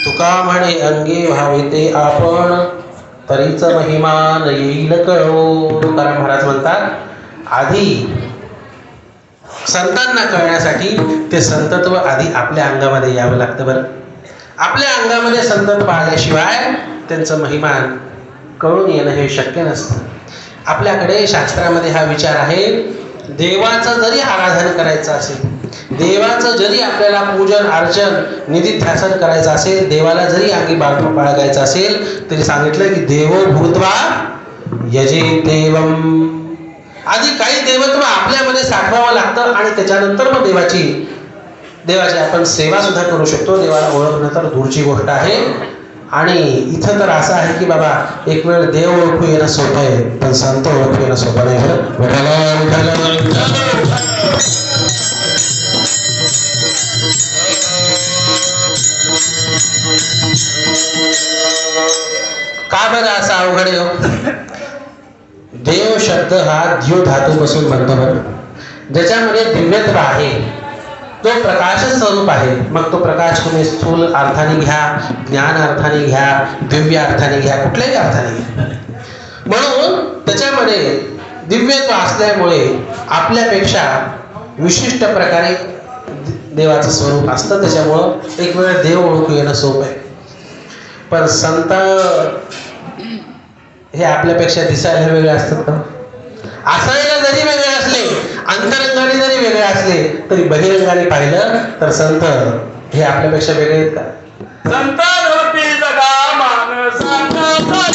तुका म्हणे अंगी भाविते आपण, तरीच महिमान येईल कळो. तुकाराम महाराज म्हणतात, आधी संतांना कळण्यासाठी ते संतत्व आधी आपल्या अंगामध्ये यावं लागतं. बरं, आपल्या अंगामध्ये संतत्व आल्याशिवाय त्यांचं महिमान कळून येणं हे शक्य नसतं. आपल्याकडे शास्त्रामध्ये हा विचार आहे, देवाचं जरी आराधन करायचं असेल, देवाचं जरी आपल्याला पूजन अर्चन निधिध्यासन करायचं असेल, देवाला जरी अंगी बाळगायचं असेल तरी सांगितलं की देवो भूत्वा यजे देवम. आधी काही देवत्व आपल्यामध्ये साठवावं लागतं आणि त्याच्यानंतर मग देवाची आपण सेवा सुद्धा करू शकतो. देवाला ओळखणं तर दूरची गोष्ट आहे. आणि इथं तर असं आहे की बाबा एक वेळ देव ओळखू येणं सोपं आहे, पण संत ओळखू येणं सोपं नाही. का बरं असं अवघड आहे? देव शब्द हा द्यो धातूपासून बनतो. बरं, ज्याच्यामध्ये दिव्यत्व आहे, तो प्रकाश स्वरूप आहे. मग तो प्रकाश तुम्ही स्थूल अर्थाने घ्या, ज्ञान अर्थाने घ्या, दिव्य अर्थाने घ्या, कुठल्याही अर्थाने घ्या. म्हणून त्याच्यामध्ये दिव्यत्व असल्यामुळे आपल्यापेक्षा विशिष्ट प्रकारे देवाचं स्वरूप असतं. त्याच्यामुळं एक वेळ देव ओळखू येणं सोपं आहे. पण संत हे आपल्यापेक्षा दिसायला वेगळे असतात का? असायला जरी वेगळे असले, अंतरंगाने जरी वेगळे असले, तरी बहिरंगाने पाहिलं तर संत हे आपल्यापेक्षा वेगळे आहेत का? संत होती जगा माणसाचा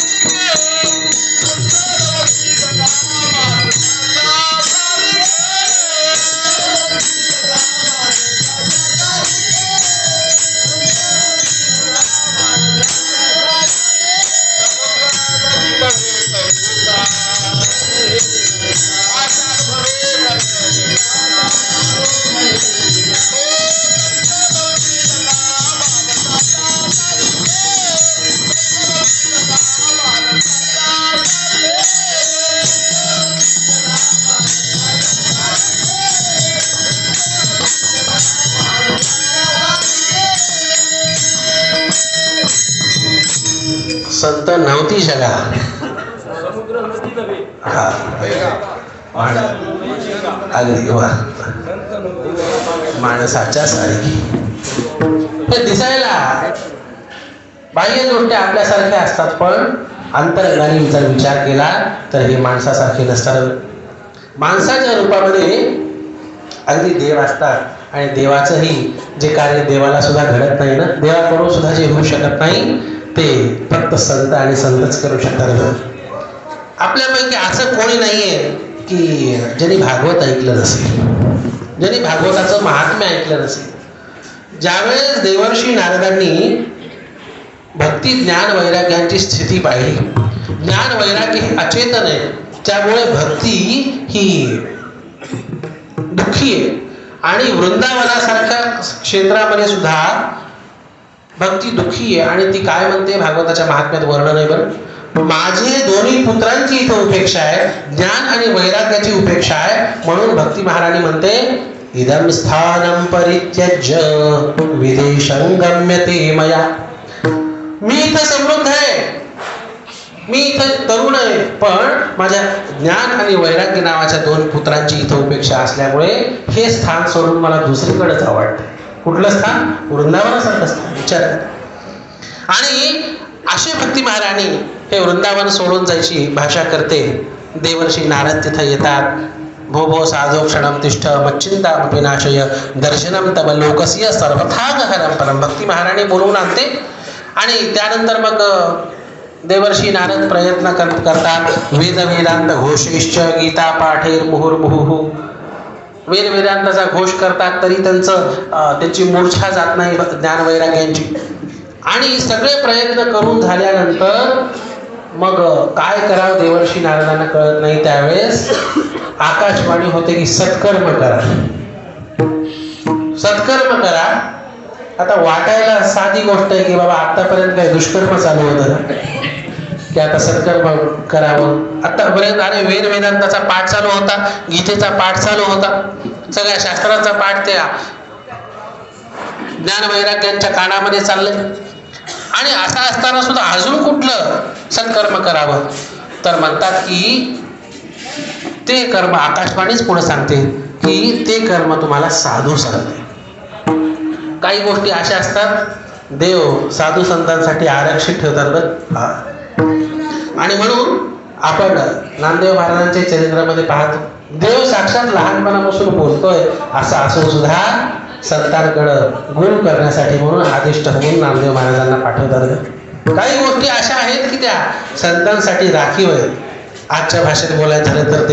संत नव्हती जगा. समुद्र नदी नव्हे. हा अगदी वा माणसाच्या सारखी. हे दिसायला बाह्य दृष्ट्या आपल्यासारखे असतात, पण अंतरंगाने जर विचार केला तर हे माणसासारखे नसतात. माणसाच्या रूपामध्ये अगदी देव असतात आणि देवाचंही जे कार्य देवाला सुद्धा घडत नाही ना, देवाकडून सुद्धा जे होऊ शकत नाही ते फक्त संत आणि संतच करू शकतात. आपल्यापैकी असं कोणी नाहीये की ज्यांनी भागवत ऐकलं नसेल, ज्यांनी भागवताचं महात्म्य ऐकलं नसेल. ज्यावेळेस देवर्षी नारदांनी भक्ती ज्ञान वैराग्यांची स्थिती पाहिली, ज्ञान वैराग्य हे अचेतन आहे, त्यामुळे भक्ती ही दुःखी आहे. आणि वृंदावनासारख्या क्षेत्रामध्ये सुद्धा भक्ती दुःखी आहे. आणि ती काय म्हणते भागवताच्या महात्म्यात वर्णन आहे बरं. माझे दोन्ही पुत्रांची इथं उपेक्षा आहे, ज्ञान आणि वैराग्याची उपेक्षा आहे. म्हणून भक्ती महाराणी म्हणते इदं स्थानं परित्यज्य विदेशं गम्यते मया. मी इथं समृद्ध आहे, मी इथं तरुण आहे, पण माझ्या ज्ञान आणि वैराग्य नावाच्या दोन पुत्रांची इथं उपेक्षा असल्यामुळे हे स्थान सोडून मला दुसरीकडेच आवडतं. कुठलं स्थान? वृंदावनासारखं स्थान. विचार. आणि अशी भक्ती महाराणी हे वृंदावन सोडून जायची भाषा करते. देवर्षी नारद तिथं येतात. भो भो साधो क्षणम तिष्ठ मच्चिंतामपि नाशय दर्शनम तव लोकस्य सर्वथा गहनम परम. भक्ती महाराणी बोलवून आणते आणि त्यानंतर मग देवर्षी नारद प्रयत्न करतात. वेद वेदांत घोषेश्च गीता पाठेर मुहुर्मुहुः. वेद वेदांताचा घोष करतात तरी त्यांची मूर्छा जात नाही ज्ञान वैराग्यांची. आणि सगळे प्रयत्न करून झाल्यानंतर मग काय करावं देवर्षी नारदांना कळत नाही. त्यावेळेस आकाशवाणी होते की सत्कर्म करा, सत्कर्म करा. आता वाटायला साधी गोष्ट आहे की बाबा आतापर्यंत काही दुष्कर्म चालू होतं की आता सत्कर्म करावं. आतापर्यंत अरे वेद वेदांताचा पाठ चालू होता, गीतेचा पाठ चालू होता, सगळ्या शास्त्राचा पाठ त्या ज्ञान वैराग्यांच्या कानामध्ये चाललंय. आणि असं असताना सुद्धा अजून कुठलं सत्कर्म करावं. तर म्हणतात की ते कर्म आकाशवाणीच पुढे सांगते की ते कर्म तुम्हाला साधू सांगते. काही गोष्टी अशा असतात देव साधू संतांसाठी आरक्षित ठेवतात बरं. आणि म्हणून आपण नामदेव महाराजांच्या चरित्रामध्ये पाहतो देव साक्षात लहानपणापासून बोलतोय असं असून सुद्धा संतांकडं गुरु करण्यासाठी म्हणून आदिष्ट होऊन नामदेव महाराजांना पाठवतात. काही गोष्टी अशा आहेत की त्या संतांसाठी राखीव आहेत. आजच्या भाषेत बोलायचं झालं तर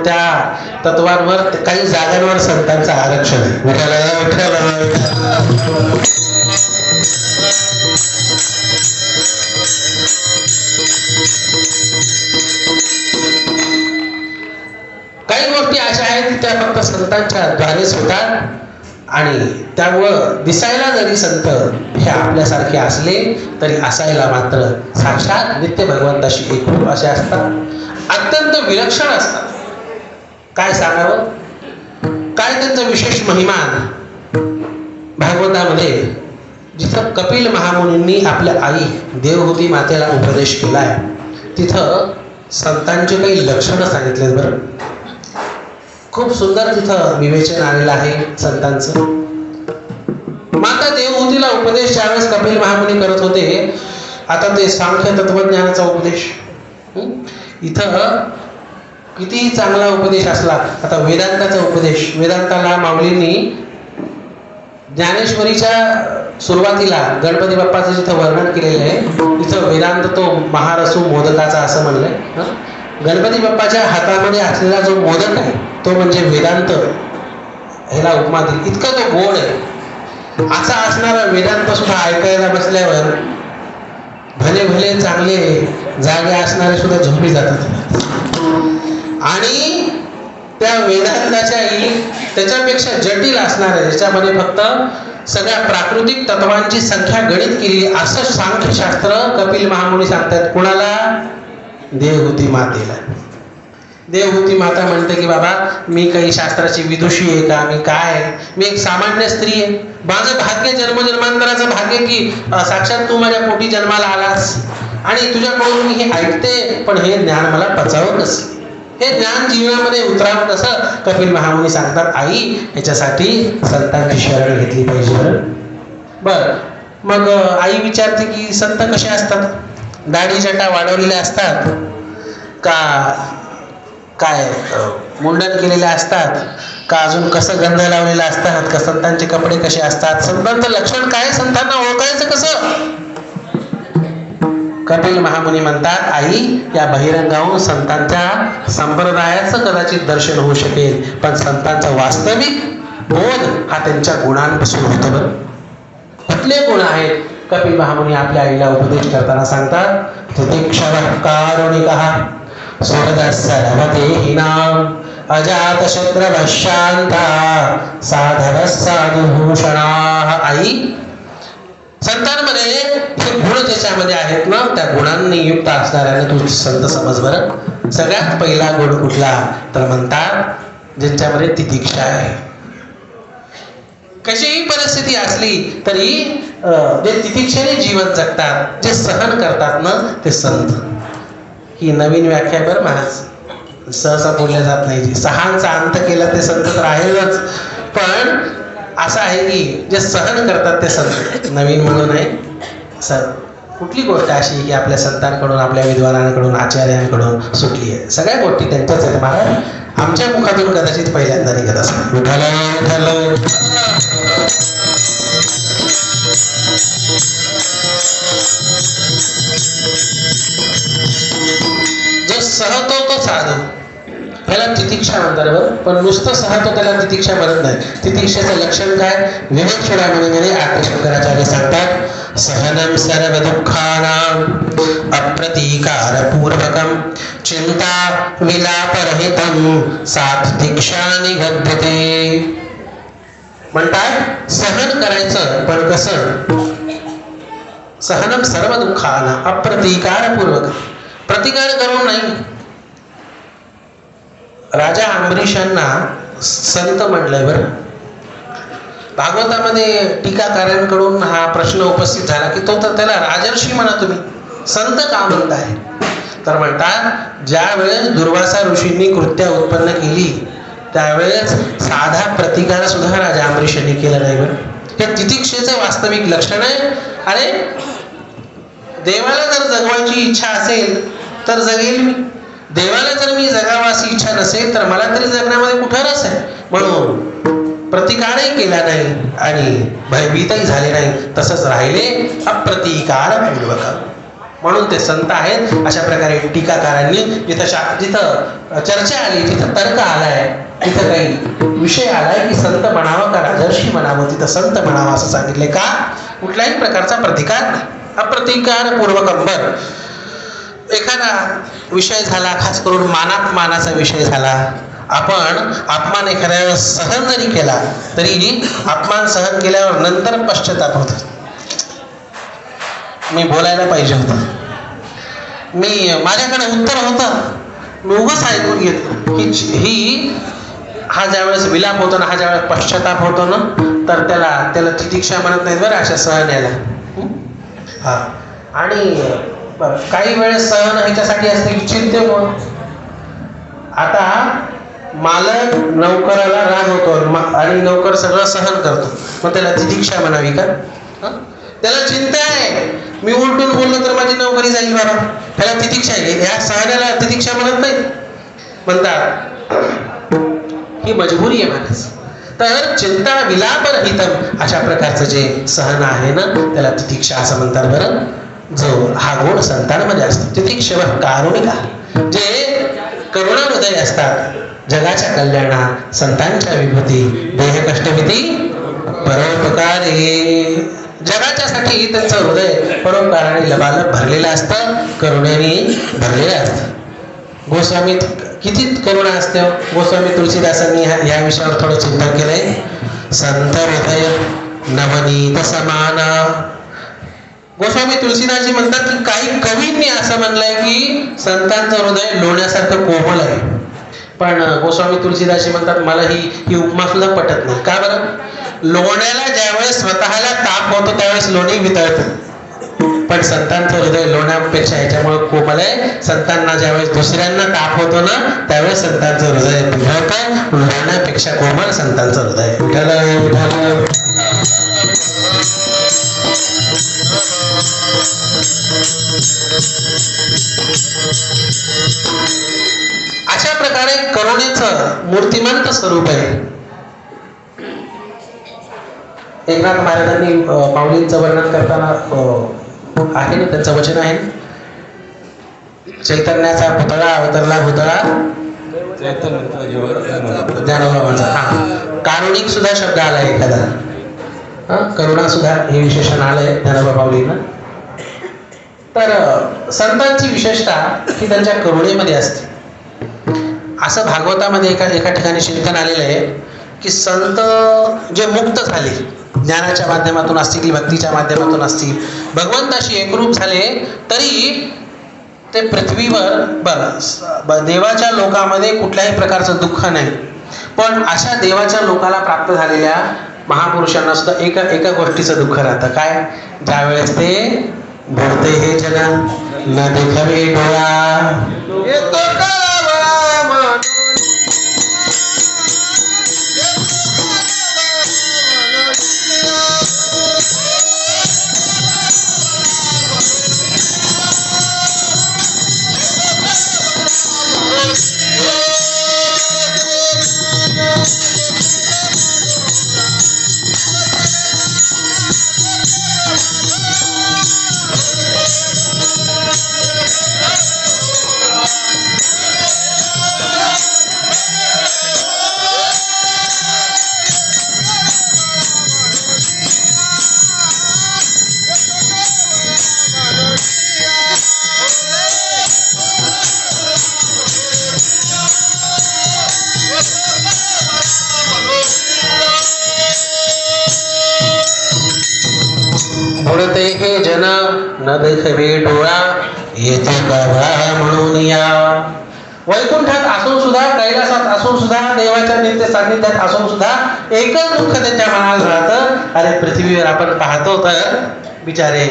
त्या तत्वांवर काही जागांवर संतांचं आरक्षण आहे. काही गोष्टी अशा आहेत की त्या फक्त संतांच्या द्वारेच होतात. आणि त्यामुळं दिसायला जरी संत हे आपल्यासारखे असले तरी असायला मात्र साक्षात नित्य भगवंताशी एकरूप असे असतात. अत्यंत विलक्षण असतात. काय सांगावं, काय त्यांचा विशेष महिमा. भागवतामध्ये जिथं कपिल महामुनींनी आपल्या आई देवहूती मातेला उपदेश केलाय तिथं संतांचे काही लक्षणं सांगितलेत बरं. खूप सुंदर तिथं विवेचन आलेलं आहे संतांचं. माता देवहूतीला उपदेश ज्यावेळेस कपिल महामुनी करत होते, आता ते सांख्य तत्वज्ञानाचा उपदेश इथं कितीही चांगला उपदेश असला, आता वेदांताचा उपदेश, वेदांताला माऊलींनी ज्ञानेश्वरीच्या सुरुवातीला गणपती बाप्पाचं जिथं वर्णन केलेलं आहे, तिथं वेदांत तो महारसू मोदकाचा असं म्हणलंय. गणपती बाप्पाच्या हातामध्ये असलेला जो मोदक आहे तो म्हणजे वेदांत, ह्याला उपमा दिली. इतका तो गोड आहे. असा असणारा वेदांत सुद्धा ऐकायला बसल्यावर भले भले चांगले जागे असणारे सुद्धा झोपी जातात. आणि त्या वेदांताच्या त्याच्यापेक्षा जटिल असणारे, ज्याच्यामध्ये फक्त सगळ्या प्राकृतिक तत्वांची संख्या गणित केली असं सांख्यशास्त्र कपिल महामुनी सांगतात. कुणाला? देवहूती मातेला. देवहूती माता म्हणते की बाबा मी काही शास्त्राची विदुषी आहे का, मी काय, मी एक सामान्य स्त्री आहे, माझं भाग्य जन्मजन्मांतराचं भाग्य की साक्षात तू माझ्या पोटी जन्माला आलास आणि तुझ्याकडून मी हे ऐकते, पण हे ज्ञान मला पचावं कसं, हे ज्ञान जीवनामध्ये उतरावं कसं. कपिल महामुनी सांगतात आई ह्याच्यासाठी संतांची शरण घेतली पाहिजे. बर, मग आई विचारते की संत कसे असतात? दाढी जटा वाढवलेल्या असतात का, काय मुंडन केलेले असतात का, अजून कसं गंध लावलेला असतात का, संतांचे कपडे कसे असतात, संतांचं लक्षण काय, संतांना ओळखायचं कसं? कपिल महामुनी म्हणतात आई या बहिरंगाहून संतांच्या संप्रदायाचं कदाचित दर्शन होऊ शकेल, पण संतांचा वास्तविक बोध हा त्यांच्या गुणांपासून होतो. बरं, कुठले गुण आहेत? कपिल महामुनी आपल्या आईला उपदेश करताना सांगतात तितिक्षवः कारुणिकः सुहृदस्सर्वदेहिनां अजातशत्रवः शान्तः साधवः साधुभूषणाः. आई संतांमध्ये हे गुण ज्याच्यामध्ये आहेत ना, त्या गुणांनी युक्त असणाऱ्याने तू संत समज. बरं, सगळ्यात पहिला गुण कुठला तर म्हणतात ज्यांच्यामध्ये तितिक्षा आहे. कशीही परिस्थिती असली तरी जे तितिक्षेने जीवन जगतात, जे सहन करतात ना, ते संत. ही नवीन व्याख्या बरं महाराज, सहसा बोलल्या जात नाही. सहांचा अंत केला ते संत तर आहेच, पण असं आहे की जे सहन करतात ते संत. नवीन म्हणून आहे सर, कुठली गोष्ट अशी की आपल्या संतांकडून, आपल्या विद्वानांकडून, आचार्यांकडून सुटली आहे? सगळ्या गोष्टी त्यांच्याच आहेत महाराज. आमच्या मुखातून कदाचित पहिल्यांदा निघत असतात. विठ्ठल विठ्ठल. जो सहतो तो साधू, ह्याला तितिक्षा म्हणतात. बरं, पण नुसतं सहतो त्याला तितिक्षा म्हणत नाही. तितिक्षेचं लक्षण काय? विवेक चूडामणीमध्ये आद्यशंकराचार्य सांगतात सहनं सर्व दुःखानां अप्रतीकारपूर्वकं चिंता विलापरहितं सा तितिक्षा निगद्यते. म्हणतात सहन करायचं, पण कसं? सहनं सर्व दुःखानां अप्रतीकारपूर्वक, प्रतिकार करून नाही. राजा अंबरीशांना संत म्हणलंय. बरं, भागवतामध्ये टीकाकारांकडून हा प्रश्न उपस्थित झाला की तो तर त्याला राजर्षी म्हणा, तुम्ही संत का म्हणताय? तर म्हणतात ज्या वेळेस दुर्वासा ऋषींनी कृत्या उत्पन्न केली त्यावेळेस साधा प्रतिकार सुद्धा राजा अंबरीशांनी केला नाही. बरं, हे तितिक्षेचं वास्तविक लक्षण आहे. अरे देवाला जर जगवायची इच्छा असेल तर जगेल मी, देवाला जर मी जगावा अशी इच्छा नसेल तर मला तरी जगण्यामध्ये कुठं रस आहे? म्हणून प्रतिकारही केला नाही आणि भयभीतही झाले नाही, तसंच राहिले अप्रतिकार पूर्वक. म्हणून ते संत आहेत. अशा प्रकारे टीकाकारांनी जिथं चर्चा आली, जिथं तर्क आलाय, तिथं काही विषय आलाय की संत म्हणावं का राजर्षी म्हणावं, तिथं संत म्हणावं असं सांगितले. का? कुठल्याही प्रकारचा प्रतिकार अप्रतिकार पूर्वक. बरं, एखादा विषय झाला, खास करून मानाचा विषय झाला, आपण अपमान एखाद्या वेळेस सहन जरी केला तरी अपमान सहन केल्यावर नंतर पश्चाताप होतो. मी बोलायला पाहिजे होतं, माझ्याकडे उत्तर होतं, मी उगाच ऐकून घेतलं की ही हा ज्यावेळेस विलाप होतो ना, हा ज्यावेळेस पश्चाताप होतो ना, तर त्याला तितिक्षा म्हणत नाही. बरं, अशा सहन यायला. हा, आणि काही वेळेस सहन ह्याच्यासाठी असते की चिंतेमुळं. आता मालक नौकराला राग होतो आणि नौकर सगळं सहन करतो, मग त्याला तितिक्षा म्हणावी का? त्याला चिंता आहे, मी उलटून बोललो तर माझी नोकरी जाईल बाबा, त्याला तितिक्षा आहे. या सहण्याला तितिक्षा म्हणत नाही, म्हणतात ही मजबुरी आहे माणूस. तर चिंता विलापरहितम अशा प्रकारचं जे सहन आहे ना त्याला तितिक्षा असं म्हणतात बरं. जो हा गुण संतांमध्ये असतो, तितिक्षव कारुणिका, जे करुणा हृदय असतात, जगाच्या कल्याणा संतांच्या विभूती देह कष्टविधी परोपकारे. जगाच्यासाठी त्यांचं हृदय परोपकाराने लबालब भरलेलं असतं, करुणेने भरलेलं असतं. गोस्वामी किती करुणा असते. गोस्वामी तुलसीदासांनी या विषयावर थोडं चिंतन केलंय. संत हृदय नवनीत समान. गोस्वामी तुलसीदासजी म्हणतात की काही कवींनी असं म्हणलंय की संतांचं हृदय लोण्यासारखं कोमल आहे. पण गोस्वामी तुलसीदासजी म्हणतात मला ही उपमा सुद्धा पटत नाही. का बरं? लोण्याला ज्यावेळेस स्वतःला ताप होतो त्यावेळेस लोणी वितळतं, पण संतांचं हृदय लोण्यापेक्षा ह्याच्यामुळे कोमल आहे. संतांना ज्यावेळेस दुसऱ्यांना ताप होतो ना त्यावेळेस संतांचं हृदय पिघळतं. लोण्यापेक्षा कोमल संतांचं हृदय. अशा प्रकारे करुणेचं मूर्तिमंत स्वरूप आहे. एकनाथ महाराजांनी माऊलींचं वर्णन करताना आहे ना, त्यांचं वचन आहे, चैतन्याचा पुतळा अवतरला भुतळा ज्ञानोबाबांचा. हा, कारुणिक सुद्धा शब्द आलाय एखादा, करुणा सुद्धा हे विशेषण आलंय ज्ञानोबा माऊलींना. तर संतांची विशेषता ही त्यांच्या करुणेमध्ये असते. असं भागवतामध्ये एका ठिकाणी चिंतन आलेलं आहे की संत जे मुक्त झाले, ज्ञानाच्या माध्यमातून असतील की भक्तीच्या माध्यमातून असतील, भगवंताशी एकरूप झाले, तरी ते पृथ्वीवर देवाच्या लोकामध्ये कुठल्याही प्रकारचं दुःख नाही. पण अशा देवाच्या लोकाला प्राप्त झालेल्या महापुरुषांना सुद्धा एका गोष्टीचं दुःख राहतं. काय? ज्यावेळेस ते बोलते हे जन न देखावे डोळा येतो कळावा म्हणून. बोलते हे जन न देखावे डोळा येते कळा म्हणून या. वैकुंठात असून सुद्धा, कैलासात असून सुद्धा, देवाच्या नित्य सान्निध्यात असून सुद्धा एकच दुःख त्यांच्या मनाला राहतं. अरे पृथ्वीवर आपण पाहतो तर बिचारे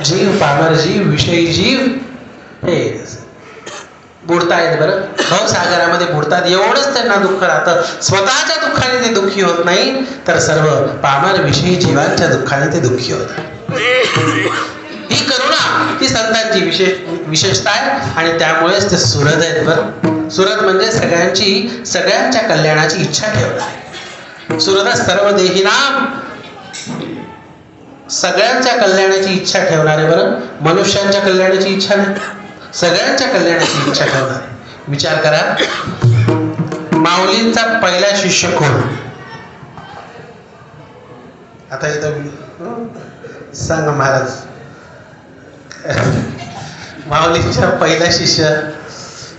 जीव, पामर जीव, विषयी जीव हे बुडतायत. बरं, भवसागरामध्ये बुडतात, एवढंच त्यांना दुःख राहतं. स्वतःच्या दुःखाने ते दुःखी होत नाही, तर सर्व पामर विषयी जीवांच्या दुःखाने ते दुःखी होतात. ही करुणा ही संतांची विशेषता आहे आणि त्यामुळेच ते सुहृद आहेत. बरं, सुहृद म्हणजे सगळ्यांच्या कल्याणाची इच्छा ठेवणारे. सुहृद सर्व देहीनाम, सगळ्यांच्या कल्याणाची इच्छा ठेवणारे. बरं, मनुष्यांच्या कल्याणाची इच्छा नाही, सगळ्यांच्या कल्याणाची इच्छा ठेवणारे. विचार करा, माऊलींचा पहिला शिष्य कोण? आता इथं सांगा महाराज. माऊलींचा पहिला शिष्य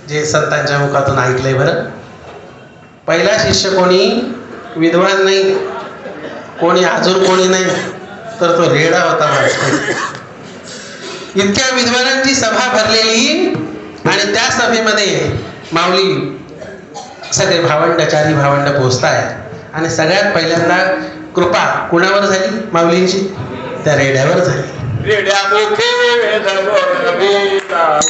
जे संतांच्या मुखातून ऐकलंय. बरं, पहिला शिष्य कोणी विद्वान नाही, कोणी अजून कोणी नाही, तर तो रेडा होता. इतक्या विद्वानांची सभा भरलेली आणि त्या सभेमध्ये माऊली सगळे भावंड, चारी भावंड पोचताय आणि सगळ्यात पहिल्यांदा कृपा कुणावर झाली माऊलींची? त्या रेड्यावर झाली. रेड्या मुखे वेद बोलविता,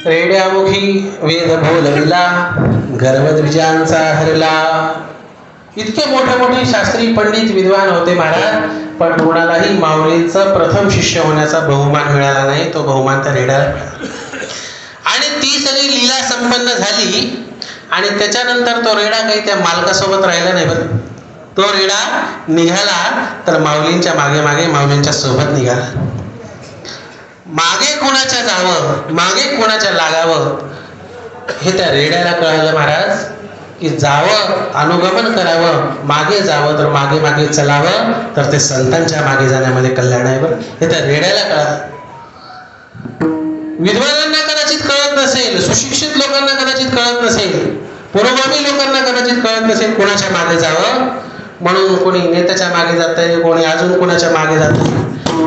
रेड्यामुखी वेद बोलविला, गर्वद्विजांचा हरला. इतके मोठे मोठे शास्त्री पंडित विद्वान होते महाराज, पण कोणालाही माऊलींचं प्रथम शिष्य होण्याचा बहुमान मिळाला नाही. तो बहुमान त्या रेड्याला मिळाला. आणि ती सगळी लीला संपन्न झाली आणि त्याच्यानंतर तो रेडा काही त्या मालकासोबत राहिला नाही बरं. तो रेडा निघाला तर माऊलींच्या मागे मागे माऊलींच्या सोबत निघाला. मागे कोणाच्या जावं, मागे कोणाच्या लागावं हे त्या रेड्याला कळालं महाराज. की जावं, अनुगमन करावं, मागे जावं तर मागे मागे चलावं, तर ते संतांच्या मागे जाण्यामध्ये कल्याण आहे बरं. हे त्या रेड्याला कळालं. विद्वानांना कदाचित कळत नसेल, सुशिक्षित लोकांना कदाचित कळत नसेल, पुरोगामी लोकांना कदाचित कळत नसेल कोणाच्या मागे जावं. म्हणून कोणी नेत्याच्या मागे जातंय, कोणी अजून कोणाच्या मागे जातंय.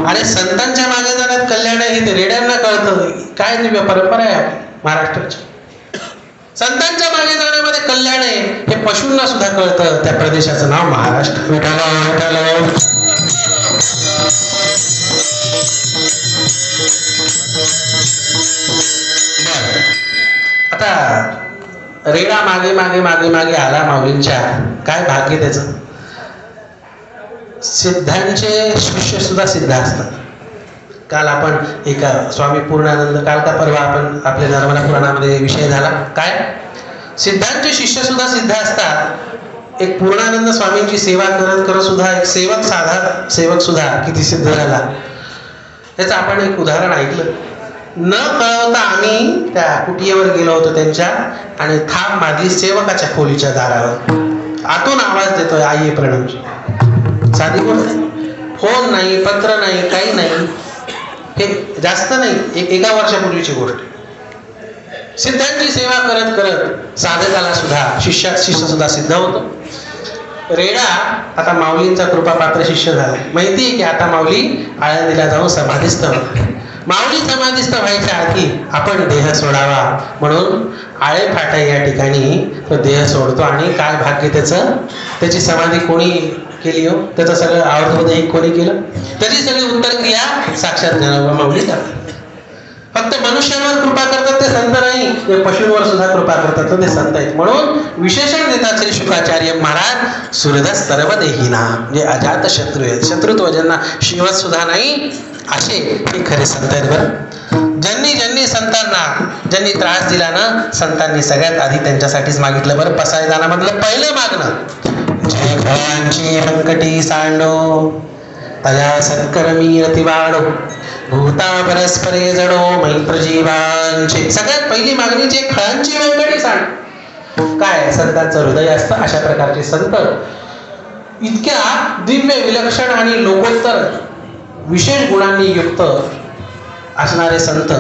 आणि संतांच्या मागे जाण्यात कल्याण आहे हे रेड्यांना कळतं. काय दिव्य परंपरा आहे आपली महाराष्ट्राची. संतांच्या मागे जाण्यामध्ये कल्याण आहे हे पशूंना सुद्धा कळतं. त्या प्रदेशाचं नाव महाराष्ट्र. आता रेडा मागे मागे मागे मागे आला माऊलींच्या. काय भाग्य त्याचं. सिद्धांचे शिष्य सुद्धा सिद्ध असतात. काल आपण एका स्वामी पूर्णानंद, काल का परवा आपण आपल्या नर्मदा पुराणामध्ये विषय झाला. काय सिद्धांचे शिष्य सुद्धा सिद्ध असतात. एक पूर्णानंद स्वामींची सेवा करत करत सुद्धा एक सेवक, साधा सेवक सुद्धा किती सिद्ध झाला त्याचं आपण एक उदाहरण ऐकलं. न कळवता आम्ही त्या कुटियेवर गेलो होतो त्यांच्या, आणि थाप मारली सेवकाच्या खोलीच्या दारावर. आतून आवाज देतोय, आई प्रणवची. साधी गोष्ट नाही, फोन नाही, पत्र नाही, काही नाही. हे जास्त नाही, एका वर्षापूर्वीची गोष्ट. सिद्धांची सेवा करत करत साधकाला सुद्धा शिष्य सुद्धा सिद्ध होतो. रेडा आता माऊलींचा कृपापात्र शिष्य झाला. माहिती आहे की आता माऊली आळंदीला जाऊन समाधीस्थ होतात. माऊली समाधीस्थ व्हायच्या आधी आपण देह सोडावा म्हणून आळे फाटा या ठिकाणी तो देह सोडतो. आणि काय भाग्य त्याचं. त्याची समाधी कोणी केली हो, त्याचं सगळं आवर्तमध्ये कोणी केलं. त्याची सगळी उत्तर क्रिया साक्षात ज्ञानोबा माऊली करतात. फक्त मनुष्यांवर कृपा करतात ते संत नाही, ते पशूंवर सुद्धा कृपा करतात ते संत आहेत. म्हणून विशेषण देतात श्री शुकाचार्य महाराज, सुहृदस सर्व देहिना, म्हणजे अजात शत्रू आहेत. शत्रुत्व ज्यांना शिवत सुद्धा नाही असे हे खरे संत आहेत बरं. ज्यांनी संतांना ज्यांनी त्रास दिला ना, संतांनी सगळ्यात आधी त्यांच्यासाठीच मागितलं बरं. पसायदानामधलं पहिलं मागणं, जय फळांची अंकटी सांडो, तया सत्कर्मी रती वाढो, भूता परस्परे जडो, मैत्र जीवांचे. सगळ्यात पहिली मागणी जे खळांची व्यंकटी सांड. काय संतांचं हृदय असतं. अशा प्रकारचे संत, इतक्या दिव्य विलक्षण आणि लोकोत्तर विशेष गुणांनी युक्त असणारे संत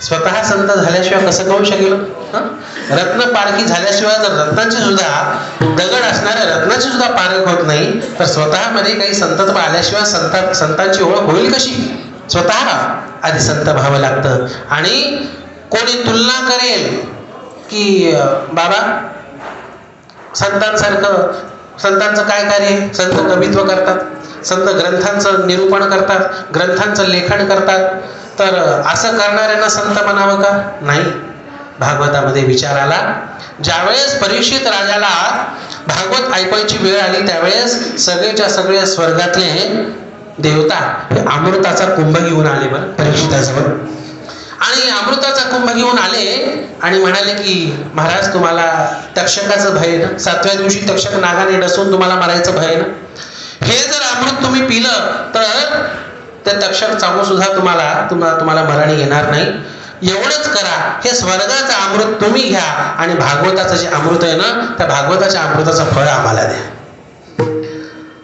स्वतः संत झाल्याशिवाय कसं कळू शकेल. रत्न पारखी झाल्याशिवाय जर रत्नाची सुद्धा दगड असणाऱ्या रत्नाची सुद्धा पारख होत नाही, तर स्वतःमध्ये काही संतत्व आल्याशिवाय संतांची ओळख होईल कशी. स्वतः आधी संत व्हावं लागतं. आणि कोणी तुलना करेल की बाबा संतांसारखं, संतांचं काय कार्य. संत कवित्व करतात, संत ग्रंथांचं निरूपण करतात, ग्रंथांचं लेखन करतात, तर असं करणाऱ्यांना संत म्हणावं का. नाही. भागवतामध्ये विचार आला. ज्यावेळेस परीक्षित राजाला भागवत ऐकायची वेळ आली त्यावेळेस सगळेच्या सगळे स्वर्गातले देवता हे अमृताचा कुंभ घेऊन आले बरं परीक्षिताजवळ. आणि अमृताचा कुंभ घेऊन आले आणि म्हणाले की महाराज तुम्हाला तक्षकाचं भय ना, 7व्या दिवशी तक्षक नागाने डसून तुम्हाला मारायचं भय ना, हे जर अमृत तुम्ही पिलं तर ते तक्षक चावून सुद्धा तुम्हाला मरण येणार नाही. एवढंच करा, हे स्वर्गाचं अमृत तुम्ही घ्या आणि भागवताचं जे अमृत आहे ना त्या भागवताच्या अमृताचं फळ आम्हाला द्या.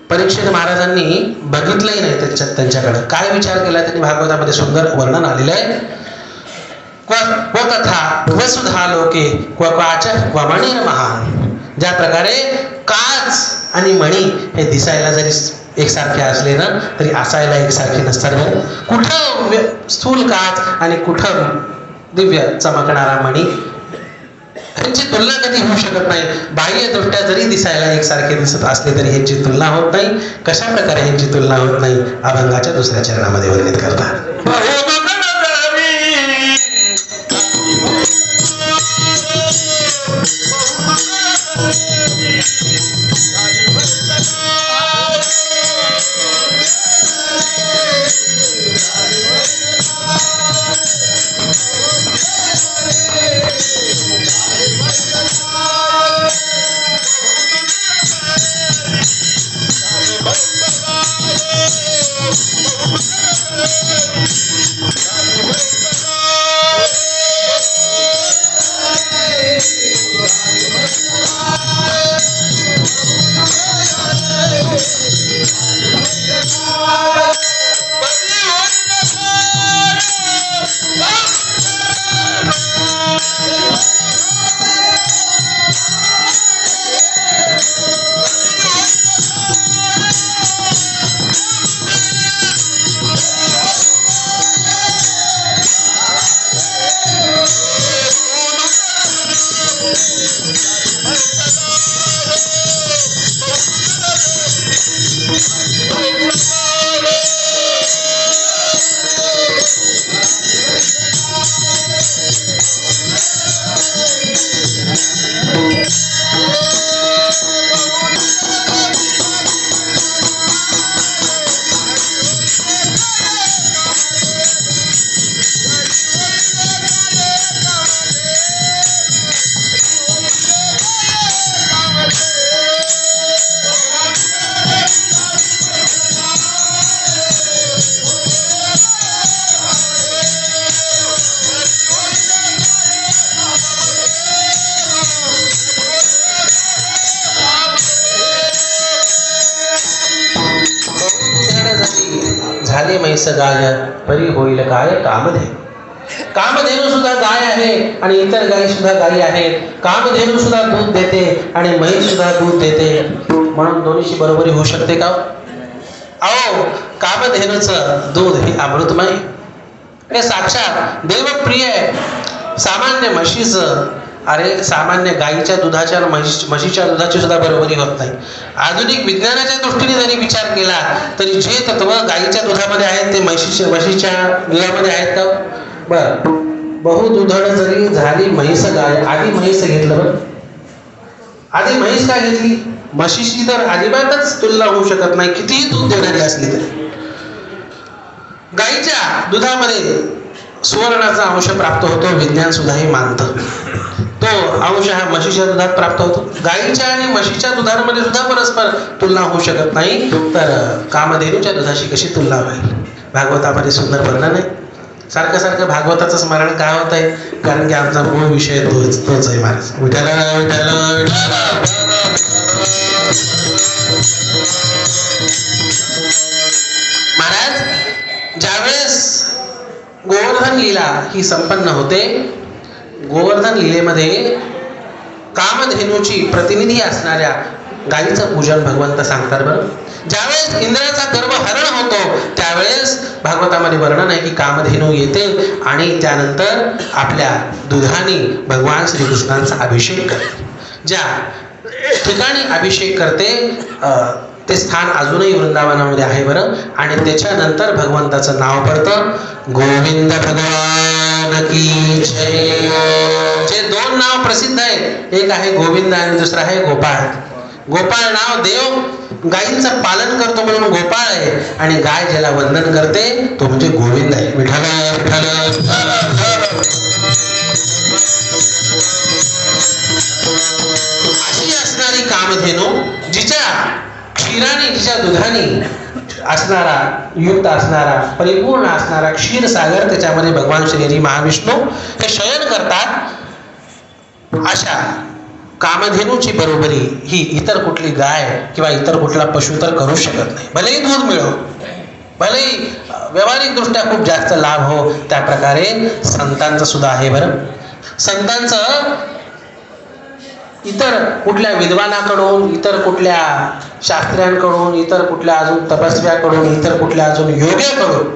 परीक्षित महाराजांनी बघितलंही नाही त्यांच्याकडे. काय विचार केला त्यांनी भागवतामध्ये सुंदर वर्णन आलेलं आहे. क्व तथा वसुधा लोके क्व काच क्व मणिर महान. ज्या प्रकारे काच आणि मणी हे दिसायला जरी एकसारखे असले ना तरी असायला एकसारखे नसतात. कुठं स्थूल काच आणि कुठं दिव्य चमकणारा मणी, ह्यांची तुलना कधी होऊ शकत नाही. बाह्यदृष्ट्या जरी दिसायला एकसारखे दिसत असले तरी ह्यांची तुलना होत नाही. कशा प्रकारे ह्यांची तुलना होत नाही अभंगाच्या दुसऱ्या चरणामध्ये वर्णित करतात. झाले म्हैस गाय परी होईल काय कामधेनु. कामधेनु सुद्धा गाय आहे आणि इतर गायी सुद्धा गायी आहेत. कामधेनु सुद्धा दूध देते आणि म्हैस सुद्धा दूध देते, म्हणून दोन्हीची बरोबरी होऊ शकते का? अहो, कामधेनुचं दूध हे अमृतमय, हे साक्षात देवप्रिय आहे. सामान्य म्हशीचं, अरे सामान्य गायीच्या दुधाच्या म्हशीच्या दुधाची सुद्धा बरोबरी होत नाही. आधुनिक विज्ञानाच्या दृष्टीने जरी विचार केला तरी जे तत्व गायीच्या दुधामध्ये आहेत ते म्हशीच्या दुधामध्ये आहेत का? बर, बहुदुधड जरी झाली म्हैस गाय. आधी म्हैस घेतलं बरं, आधी म्हैस काय घेतली? म्हशीशी तर अजिबातच तुलना होऊ शकत नाही, कितीही दूध देणारी असली तरी. गायीच्या दुधामध्ये सुवर्णाचा अंश प्राप्त होतो, विज्ञान सुद्धा हे मानतं. तो अंश हा म्हशीच्या दुधात प्राप्त होतो. गायीच्या आणि म्हशीच्या दुधामध्ये सुद्धा परस्पर तुलना होऊ शकत नाही, तर कामधेनूच्या दुधाशी कशी तुलना होईल? भागवतामध्ये सुंदर वर्णन आहे. सारखं सारखं भागवताचं स्मरण काय होत आहे? कारण की आमचा मूळ विषय तोच आहे महाराज. विठ्ठल विठ्ठल महाराज, ज्यावेळेस गोवर्धन लीला ही संपन्न होते, गोवर्धन लीलेमध्ये कामधेनूची प्रतिनिधी असणाऱ्या गायीचं पूजन भगवंत सांगतात बरं. ज्यावेळेस इंद्राचा गर्भहरण होतो त्यावेळेस भागवतामध्ये वर्णन आहे की कामधेनू येते आणि त्यानंतर आपल्या दुधाने भगवान श्रीकृष्णांचा अभिषेक करते. ज्या ठिकाणी अभिषेक करते ते स्थान अजूनही वृंदावनामध्ये आहे बरं. आणि त्याच्यानंतर भगवंताचं नाव पडतं. गोविंद भगवान की जय. नाव प्रसिद्ध आहे. एक आहे गोविंद आणि दुसरं आहे गोपाळ. गोपाळ नाव देव गायींचं पालन करतो म्हणून गोपाळ आहे, आणि गाय ज्याला वंदन करते तो म्हणजे गोविंद आहे. विठ्ठल विठ्ठल. अशी असणारी कामधेनू जिच्या क्षीराने जिच्या दुधाने असणारा युक्त असणारा परिपूर्ण असणारा क्षीरसागर, त्याच्यामध्ये भगवान श्रीहरी महाविष्णू हे शयन करतात. अशा कामधेनूची बरोबरी ही इतर कुठली गाय किंवा इतर कुठला पशु तर करू शकत नाही. भलेही दूध मिळो, भलेही व्यावहारिक दृष्ट्या खूप जास्त लाभ हो, त्या प्रकारे संतांचं सुद्धा आहे. बरं, संतांचं इतर कुठल्या विद्वानाकडून, इतर कुठल्या शास्त्र्यांकडून, इतर कुठल्या अजून तपस्व्याकडून, इतर कुठल्या अजून योग्याकडून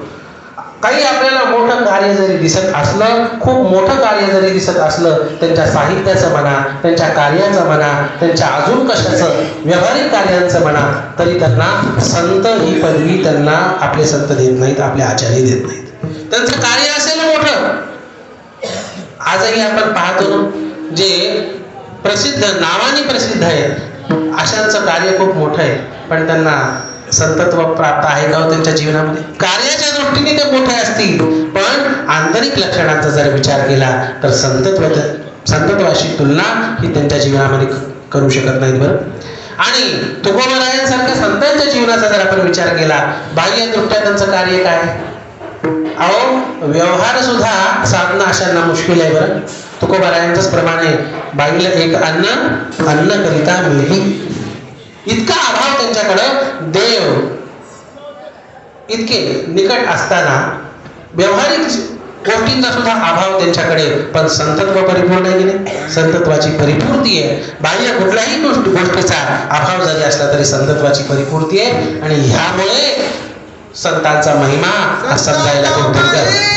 काही आपल्याला मोठं कार्य जरी दिसत असलं, खूप मोठं कार्य जरी दिसत असलं, त्यांच्या साहित्याचं म्हणा, त्यांच्या कार्याचं म्हणा, त्यांच्या अजून कशाचं व्यावहारिक कार्यांचं म्हणा, तरी त्यांना संत ही पदवी त्यांना आपले संत देत नाहीत, आपले आचार्य देत नाहीत. त्यांचं कार्य असेल मोठं. आजही आपण पाहतो जे प्रसिद्ध नावाने प्रसिद्ध आहेत अशांचं कार्य खूप मोठं आहे, पण त्यांना संतत्व प्राप्त आहे का त्यांच्या जीवनामध्ये? कार्याच्या दृष्टीने ते मोठे असतील, पण आंतरिक लक्षणांचा जर विचार केला तर संतत्वाशी तुलना ही त्यांच्या जीवनामध्ये करू शकत नाहीत. बरं, आणि तुकोबारायांसारख्या संतांच्या जीवनाचा जर आपण विचार केला, बाह्यदृष्ट्या त्यांचं कार्य काय? अहो, व्यवहार सुद्धा साधणं अशांना मुश्किल आहे. बरं, तुकोबारायांचंच प्रमाण आहे, बाईला एक अन्न करिता मिळही. इतका अभाव त्यांच्याकडं, देव इतके निकट असताना व्यवहारिक गोष्टींचा सुद्धा अभाव त्यांच्याकडे, पण संतत्व परिपूर्ण आहे की नाही? संतत्वाची परिपूर्ती आहे. बाह्य कुठल्याही गोष्टीचा अभाव जरी असला तरी संतत्वाची परिपूर्ती आहे, आणि ह्यामुळे संतांचा महिमा समजायला खूप दुर्धर आहे.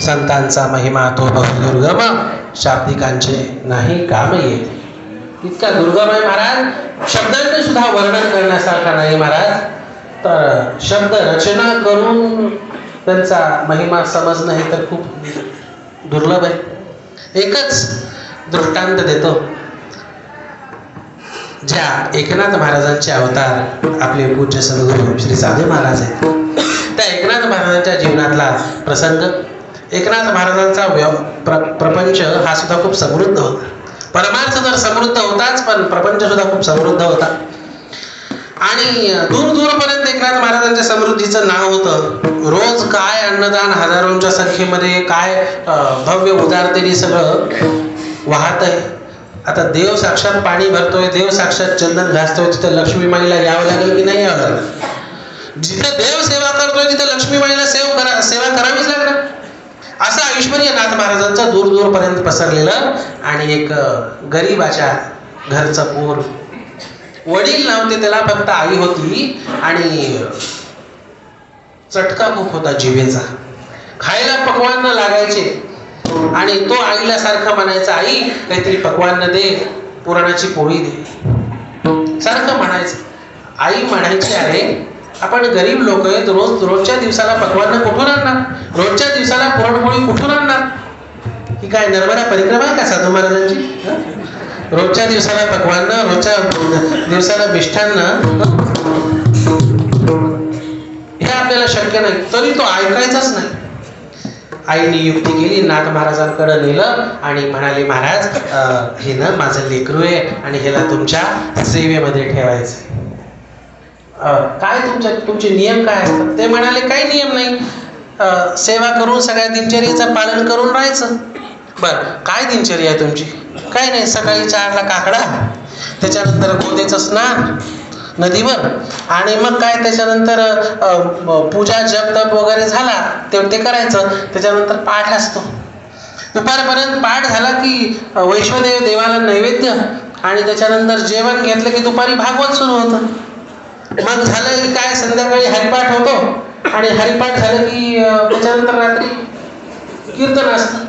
संतांचा महिमा तो बहुदुर्गम, शाब्दिकांचे नाही काम येते. इतका दुर्गम आहे महाराज, शब्दांनी सुद्धा वर्णन करण्यासारखा नाही महाराज. तर शब्द रचना करून त्यांचा महिमा समजणं हे तर खूप दुर्लभ आहे. एकच दृष्टांत देतो. ज्या एकनाथ महाराजांचे अवतार आपले पूज्य सद्गुरू श्री साधे महाराज आहेत, त्या एकनाथ महाराजांच्या जीवनातला प्रसंग एकनाथ महाराजांचा प्रपंच हा सुद्धा खूप समृद्ध होता. परमार्थ तर समृद्ध होताच, पण प्रपंच सुद्धा खूप समृद्ध होता. आणि दूर दूरपर्यंत एकनाथ महाराजांच्या समृद्धीचं नाव होतं. रोज काय अन्नदान हजारोंच्या संख्येमध्ये, काय भव्य उदारतेने सगळं वाहत आहे. आता देव साक्षात पाणी भरतोय, देव साक्षात चंदन घासतोय, तिथं लक्ष्मीमाईला यावं लागेल की नाही यावं लागेल? जिथं देव सेवा करतोय तिथं लक्ष्मीमाईला सेवा करावीच लागणार. असं ऐश्वर्य नाथ महाराजांचं दूर दूरपर्यंत पसरलेलं. आणि एक गरीबाच्या घरचं पोर, वडील नव्हते त्याला, फक्त आई होती. आणि चटका खूप होता जिभेचा, खायला पक्वान न लागायचे. आणि तो आईला सारखं म्हणायचा, आई काहीतरी पक्वान दे, पुरणाची पोळी दे, सारखं म्हणायचं. आई म्हणायची, अरे आपण गरीब लोक आहेत, रोजच्या दिवसाला पक्वान कुठून आणणार, रोजच्या दिवसाला पुरणपोळी कुठून आणणार? ही काय नर्मदा परिक्रमा आहे का साधू महाराजांची? रोजच्या दिवसाला पक्वान, रोजच्या दिवसाला मिष्ठान्न, हे आपल्याला शक्य नाही. तरी तो ऐकायचाच नाही. आईने युक्ती केली, नाथ महाराजांकडे नेलं आणि म्हणाले, महाराज हे ना माझं लेकरू आहे आणि ह्याला तुमच्या सेवेमध्ये ठेवायचं. काय तुमचे नियम काय असतात? ते म्हणाले, काही नियम नाही, सेवा करून सगळ्या दिनचर्येचं पालन करून राहायचं. बर, काय दिनचर्या आहे तुमची? काही नाही, सकाळी 4ला काकडा, त्याच्यानंतर गोदेचं स्नान नदीवर, आणि मग काय त्याच्यानंतर पूजा जप तप वगैरे झाला ते करायचं. त्याच्यानंतर पाठ असतो, दुपारपर्यंत पाठ झाला की वैश्वदेव देवाला नैवेद्य, आणि त्याच्यानंतर जेवण घेतलं की दुपारी भागवत सुरू होतं. मग झालं की काय संध्याकाळी हरिपाठ होतो, आणि हरिपाठ झालं की त्याच्यानंतर रात्री कीर्तन असतं.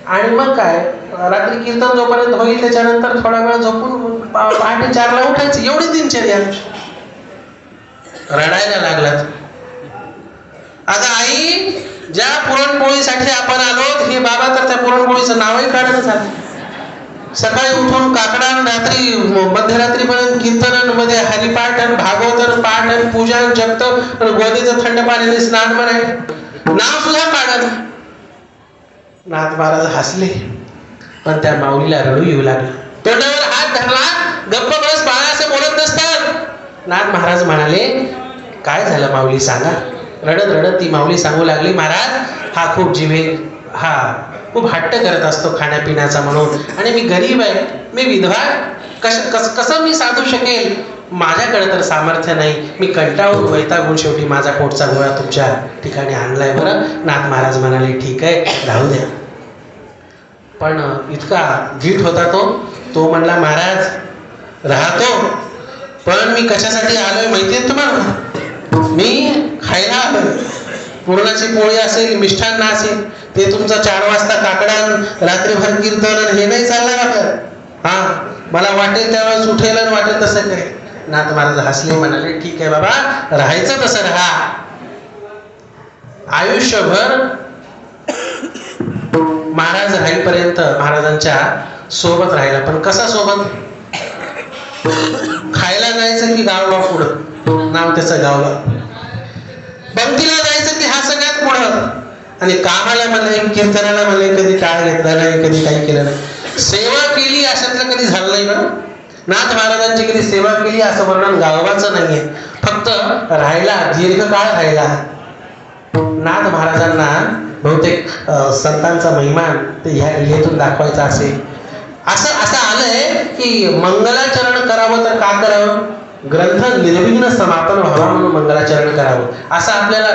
आणि मग काय रात्री कीर्तन जोपर्यंत होईल त्याच्यानंतर थोडा वेळ झोपून पहाटे 4ला उठायचं. एवढी दिनचर्या. रडायला लागलात. अगं आई, ज्या पुरणपोळीसाठी आपण आलो, हे बाबा तर त्या पुरणपोळीचं नावही काढणं झालं. सकाळी उठून काकडा, रात्री मध्यरात्रीपर्यंत कीर्तनांमध्ये हरिपाठ, भागवत पाठ, पूजा जपतप, गोदीचं थंड पाण्याने स्नान करायचं, नाव सुद्धा काढत. नाथ महाराज हसले, पण त्या माऊलीला रडू येऊ लागलं. तोंडावर हात धरला, गप्प बस बाळा, असे बोलत नसतात. नाथ महाराज म्हणाले, काय झालं माऊली सांगा. रडत रडत ती माऊली सांगू लागली, महाराज हा खूप हट्ट करत असतो खाण्यापिण्याचा म्हणून, आणि मी गरीब आहे, मी विधवा, कसं मी साधू शकेल? माझ्याकडे तर सामर्थ्य नाही. मी कंटाळून वैतागून शेवटी माझा पोटचा गोळा तुमच्या ठिकाणी आणलाय बरं. नाथ महाराज म्हणाले, ठीक आहे, राहू द्या. पण इतका धीट होता तो म्हणला, महाराज राहतो, पण मी कशासाठी आलोय माहितीये तुम्हाला? मी खायला आलोय. पुरणाची पोळी असेल, मिष्ठान्न असेल, ते तुमचा 4 वाजता काकडा, रात्रीभर कीर्तन, हे नाही चालणार आपल्याला. हा, मला वाटेल त्यावेळेस उठेल आणि वाटेल तसं काय. नाथ महाराज हसले, म्हणाले, ठीक आहे बाबा, राहायचं तसं राहा. आयुष्यभर महाराज राहीपर्यंत महाराजांच्या सोबत राहिला. पण कसा सोबत? खायला जायचं की गावगाव पुढं, नाव त्याचं गावगाव. पंक्तीला जायचं की हा सगळ्यात पुढं, आणि कामाला म्हणले, कीर्तनाला म्हणले, कधी टाळ घेतला नाही, कधी काही केलं नाही. सेवा केली अशातलं कधी झालं नाही बरं. नाथ महाराजांची कधी सेवा केली असं वर्णन गावाचं नाहीये. फक्त राहिला, दीर्घकाळ राहिला. नाथ महाराजांना बहुतेक संतांचा महिमा ते ह्या लीलेतून दाखवायचा असेल. असं आलंय की मंगलाचरण करावं तर का करावं? ग्रंथ निर्विघ्न समापन व्हावा म्हणून मंगलाचरण करावं. असं आपल्याला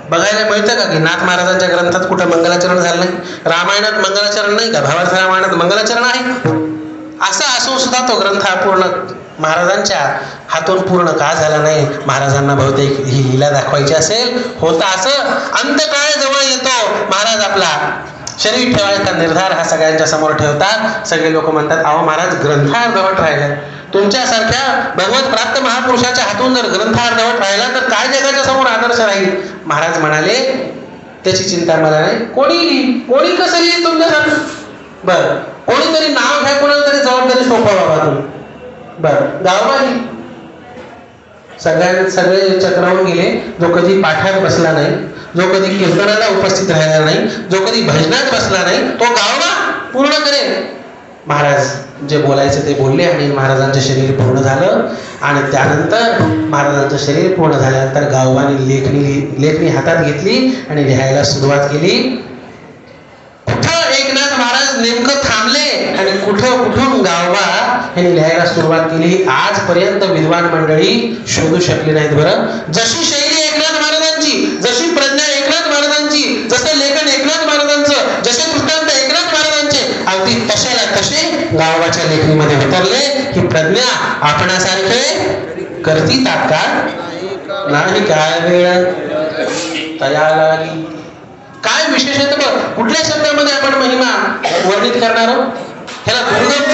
बघायला मिळतं का की नाथ महाराजांच्या ग्रंथात कुठं मंगलाचरण झालं नाही? रामायणात मंगलाचरण नाही का? भावार्थ रामायणात मंगलाचरण आहे. असं असून सुद्धा तो ग्रंथ पूर्ण महाराजांच्या हातून पूर्ण का झाला नाही? महाराजांना बहुतेक ही लीला दाखवायची असेल. होता असं, अंतकाळ जवळ येतो, महाराज आपला शरीर ठेवायचा निर्धार हा सगळ्यांच्या समोर ठेवतात. सगळे लोक म्हणतात, अहो महाराज ग्रंथ अर्धवट राहिला. तुमच्यासारख्या भगवत प्राप्त महापुरुषाच्या हातून जर ग्रंथ अर्धवट राहिला तर काय जगाच्या समोर आदर्श राहील? महाराज म्हणाले, त्याची चिंता मला नाही. कोणी कसं लिहिल तुमच्यासारखं? बर, कोणीतरी नाव घ्या, कोणाला तरी जबाबदारी सोपवा बाबा तुम्ही. बर, गाववाली सगळे चक्रावून गेले. जो कधी पाठात बसला नाही, जो कधी कीर्तनाला उपस्थित राहिला नाही, जो कधी भजनात बसला नाही, तो गावना पूर्ण करेल. महाराज जे बोलायचे ते बोलले आणि महाराजांचं शरीर पूर्ण झालं. आणि त्यानंतर महाराजांचं शरीर पूर्ण झाल्यानंतर गावोबाने लेखणी हातात घेतली आणि लिहायला सुरुवात केली. कुठं एकनाथ महाराज नेमकं थांबले आणि कुठून गावोबा यांनी लिहायला सुरुवात केली, आजपर्यंत विद्वान मंडळी शोधू शकली नाहीत. बरं, जशी शैली एकनाथ महाराजांची, जशी प्रज्ञा एकनाथ महाराजांची, जसं लेखन एकनाथ महाराजांचं, जसे वृत्तांत एकनाथ महाराजांचे, अगदी तशाला तसे गावोबाच्या लेखणीमध्ये उतरले. ही प्रज्ञा आपणासारखे करती तात्काळ नाही. काय वेळ तया लागी. काय विशेष आहे तर कुठल्या शब्दामध्ये आपण महिमा वर्णित करणार आहोत? ह्याला दुर्गम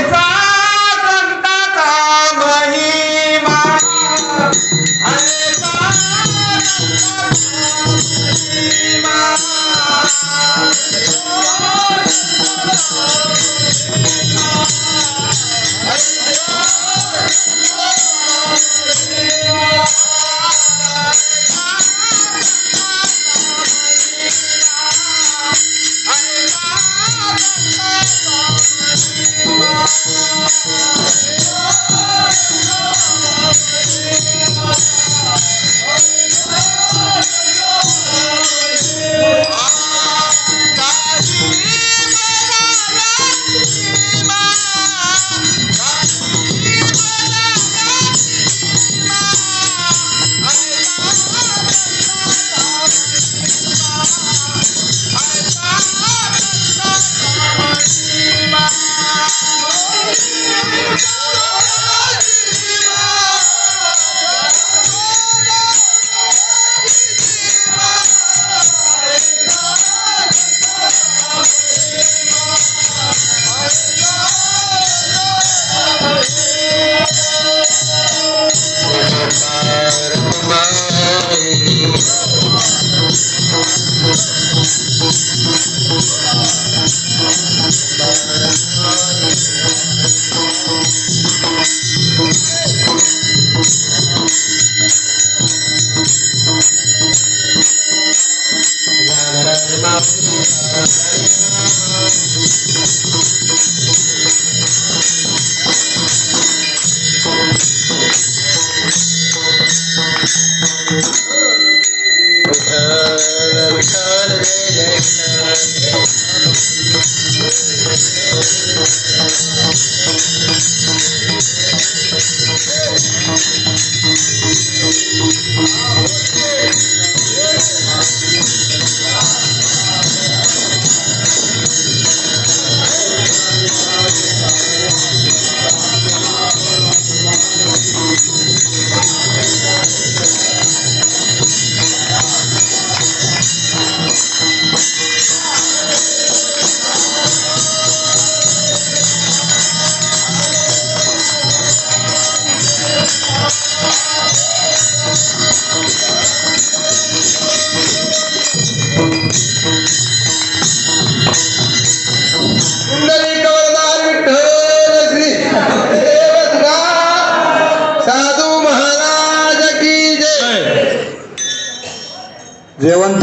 जेवण